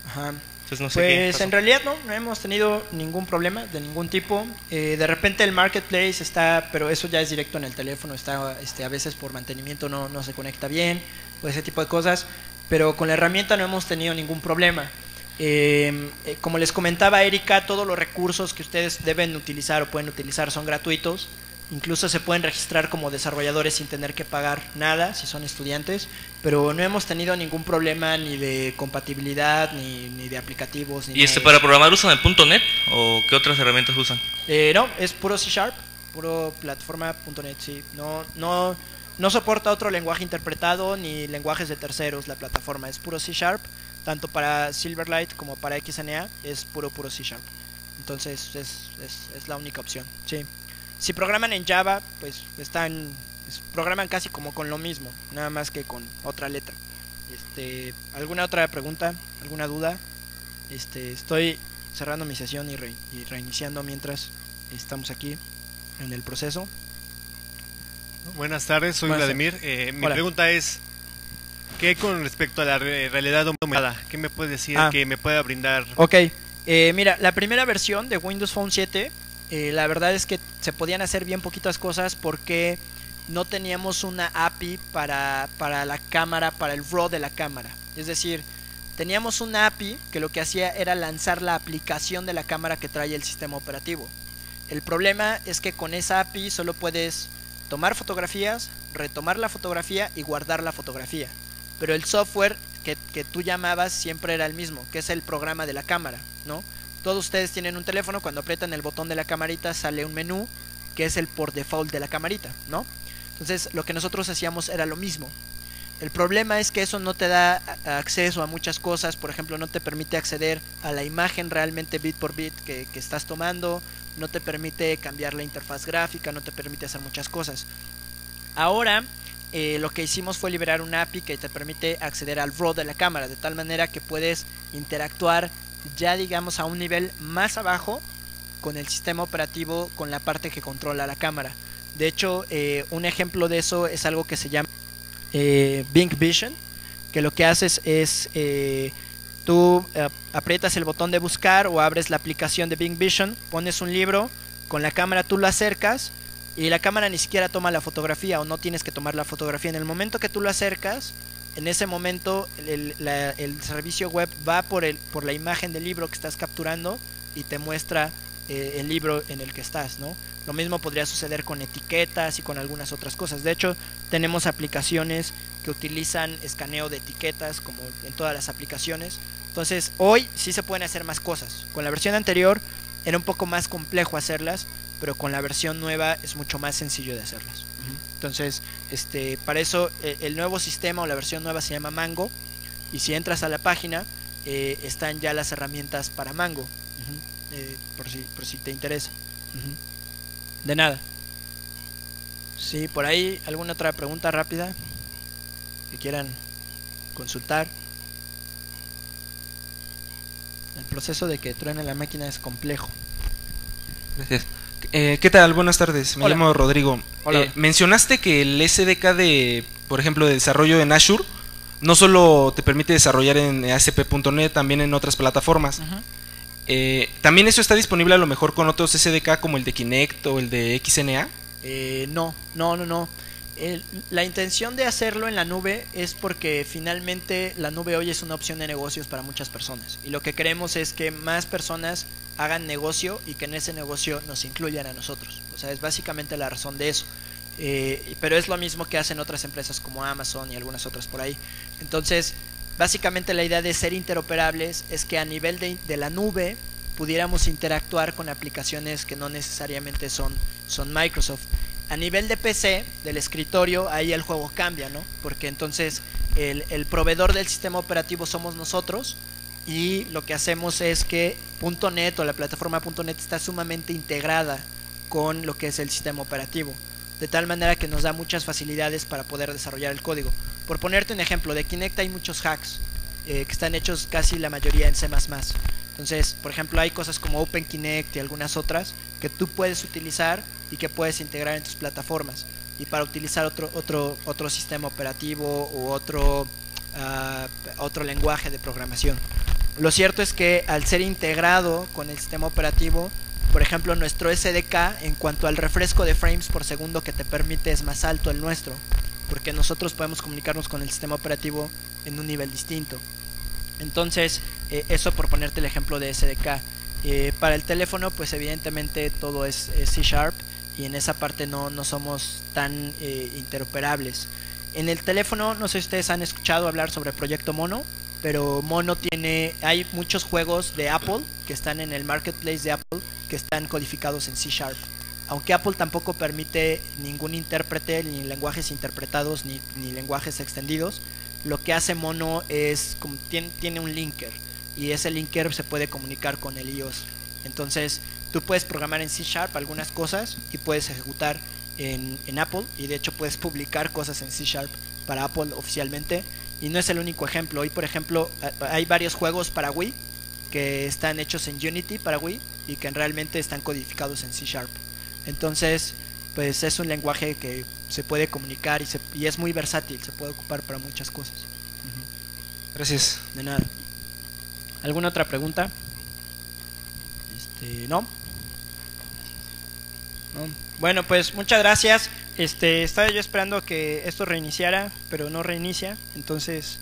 Ajá. Entonces, no sé qué Pues pasó. en realidad no hemos tenido ningún problema de ningún tipo. De repente el marketplace está, pero eso ya es directo en el teléfono. Está, a veces por mantenimiento no se conecta bien, o ese tipo de cosas. Pero con la herramienta no hemos tenido ningún problema. Como les comentaba Erika, todos los recursos que ustedes deben utilizar o pueden utilizar son gratuitos. Incluso se pueden registrar como desarrolladores sin tener que pagar nada si son estudiantes, pero no hemos tenido ningún problema ni de compatibilidad ni de aplicativos. ¿Y para programar usan el .NET o qué otras herramientas usan? No, es puro C#, puro plataforma.net, sí. No soporta otro lenguaje interpretado ni lenguajes de terceros la plataforma, es puro C#, tanto para Silverlight como para XNA es puro C#. Entonces es la única opción, sí. Si programan en Java, pues programan casi como con lo mismo, nada más que con otra letra. ¿Alguna otra pregunta? ¿Alguna duda? Estoy cerrando mi sesión y reiniciando mientras estamos aquí en el proceso. Buenas tardes, soy Vladimir. Mi pregunta es, ¿qué con respecto a la realidad aumentada? ¿Qué me puedes decir que me pueda brindar? Ok, mira, la primera versión de Windows Phone 7, la verdad es que se podían hacer bien poquitas cosas porque no teníamos una API para la cámara, para el RAW de la cámara. Es decir, teníamos una API que lo que hacía era lanzar la aplicación de la cámara que trae el sistema operativo. El problema es que con esa API solo puedes tomar fotografías, retomar la fotografía y guardar la fotografía. Pero el software que tú llamabas siempre era el mismo, que es el programa de la cámara, ¿no? Todos ustedes tienen un teléfono, cuando aprietan el botón de la camarita sale un menú que es el por default de la camarita, ¿no? Entonces lo que nosotros hacíamos era lo mismo. El problema es que eso no te da acceso a muchas cosas. Por ejemplo, no te permite acceder a la imagen realmente bit por bit que estás tomando, no te permite cambiar la interfaz gráfica, no te permite hacer muchas cosas. Ahora lo que hicimos fue liberar una API que te permite acceder al RAW de la cámara, de tal manera que puedes interactuar ya digamos a un nivel más abajo con el sistema operativo, con la parte que controla la cámara. De hecho, un ejemplo de eso es algo que se llama Bing Vision, que lo que haces es tú aprietas el botón de buscar o abres la aplicación de Bing Vision, pones un libro, con la cámara tú lo acercas y la cámara ni siquiera toma la fotografía, o no tienes que tomar la fotografía. En el momento que tú lo acercas, en ese momento el servicio web va por la imagen del libro que estás capturando y te muestra el libro en el que estás, ¿no? Lo mismo podría suceder con etiquetas y con algunas otras cosas. De hecho, tenemos aplicaciones que utilizan escaneo de etiquetas, como en todas las aplicaciones. Entonces, hoy sí se pueden hacer más cosas. Con la versión anterior era un poco más complejo hacerlas, pero con la versión nueva es mucho más sencillo de hacerlas. Entonces, para eso el nuevo sistema o la versión nueva se llama Mango, y si entras a la página están ya las herramientas para Mango, por si te interesa. De nada. Sí, por ahí alguna otra pregunta rápida que quieran consultar. El proceso de que truene la máquina es complejo. Gracias. ¿Qué tal? Buenas tardes, me llamo Rodrigo. Mencionaste que el SDK de, por ejemplo, de desarrollo en Azure no solo te permite desarrollar en ASP.NET, también en otras plataformas. ¿También eso está disponible a lo mejor con otros SDK como el de Kinect o el de XNA? No. La intención de hacerlo en la nube es porque finalmente la nube hoy es una opción de negocios para muchas personas, y lo que queremos es que más personas hagan negocio y que en ese negocio nos incluyan a nosotros. O sea, es básicamente la razón de eso. Pero es lo mismo que hacen otras empresas como Amazon y algunas otras por ahí. Entonces, básicamente la idea de ser interoperables es que a nivel de la nube pudiéramos interactuar con aplicaciones que no necesariamente son Microsoft. A nivel de PC, del escritorio, ahí el juego cambia, ¿no? Porque entonces el proveedor del sistema operativo somos nosotros, y lo que hacemos es que .NET o la plataforma .NET está sumamente integrada con lo que es el sistema operativo, de tal manera que nos da muchas facilidades para poder desarrollar el código. Por ponerte un ejemplo, de Kinect hay muchos hacks que están hechos casi la mayoría en C++. Entonces, por ejemplo, hay cosas como OpenKinect y algunas otras que tú puedes utilizar y que puedes integrar en tus plataformas, y para utilizar otro sistema operativo u otro lenguaje de programación. Lo cierto es que al ser integrado con el sistema operativo, por ejemplo, nuestro SDK en cuanto al refresco de frames por segundo que te permite es más alto el nuestro, porque nosotros podemos comunicarnos con el sistema operativo en un nivel distinto. Entonces, eso por ponerte el ejemplo de SDK. Para el teléfono, pues evidentemente todo es C#, y en esa parte no somos tan interoperables. En el teléfono, no sé si ustedes han escuchado hablar sobre Proyecto Mono, pero Mono hay muchos juegos de Apple que están en el marketplace de Apple que están codificados en C#. Aunque Apple tampoco permite ningún intérprete, ni lenguajes interpretados, ni lenguajes extendidos, lo que hace Mono es tiene un linker, y ese linker se puede comunicar con el iOS. Entonces tú puedes programar en C# algunas cosas y puedes ejecutar en Apple, y de hecho puedes publicar cosas en C# para Apple oficialmente. Y no es el único ejemplo. Hoy, por ejemplo, hay varios juegos para Wii que están hechos en Unity para Wii y que realmente están codificados en C#. Entonces, pues es un lenguaje que se puede comunicar y es muy versátil, se puede ocupar para muchas cosas. Gracias. De nada. ¿Alguna otra pregunta? ¿No? ¿No? Bueno, pues muchas gracias. Estaba yo esperando que esto reiniciara, pero no reinicia. Entonces,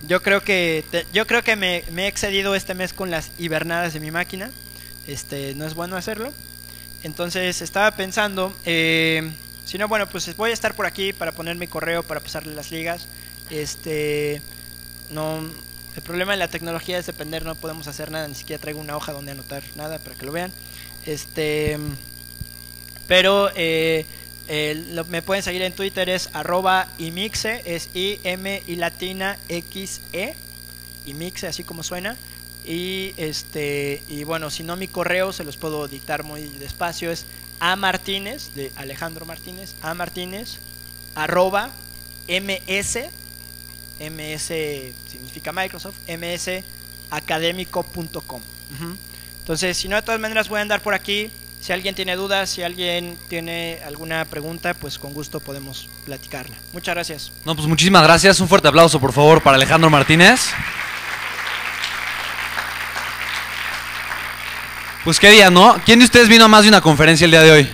yo creo que me he excedido este mes con las hibernadas de mi máquina. No es bueno hacerlo. Entonces estaba pensando, si no, bueno, pues voy a estar por aquí para poner mi correo, para pasarle las ligas. No, el problema de la tecnología es depender, no podemos hacer nada, ni siquiera traigo una hoja donde anotar nada para que lo vean. Pero me pueden seguir en Twitter, es @imixe, es IM y latina XE, imixe, así como suena. Y bueno, si no, mi correo se los puedo dictar muy despacio, es amartinez, de Alejandro Martínez, amartinez @ms significa Microsoft, msacadémico.com. Entonces, si no, de todas maneras voy a andar por aquí. Si alguien tiene dudas, si alguien tiene alguna pregunta, pues con gusto podemos platicarla. Muchas gracias. No, pues muchísimas gracias. Un fuerte aplauso, por favor, para Alejandro Martínez. Pues qué día, ¿no? ¿Quién de ustedes vino a más de una conferencia el día de hoy?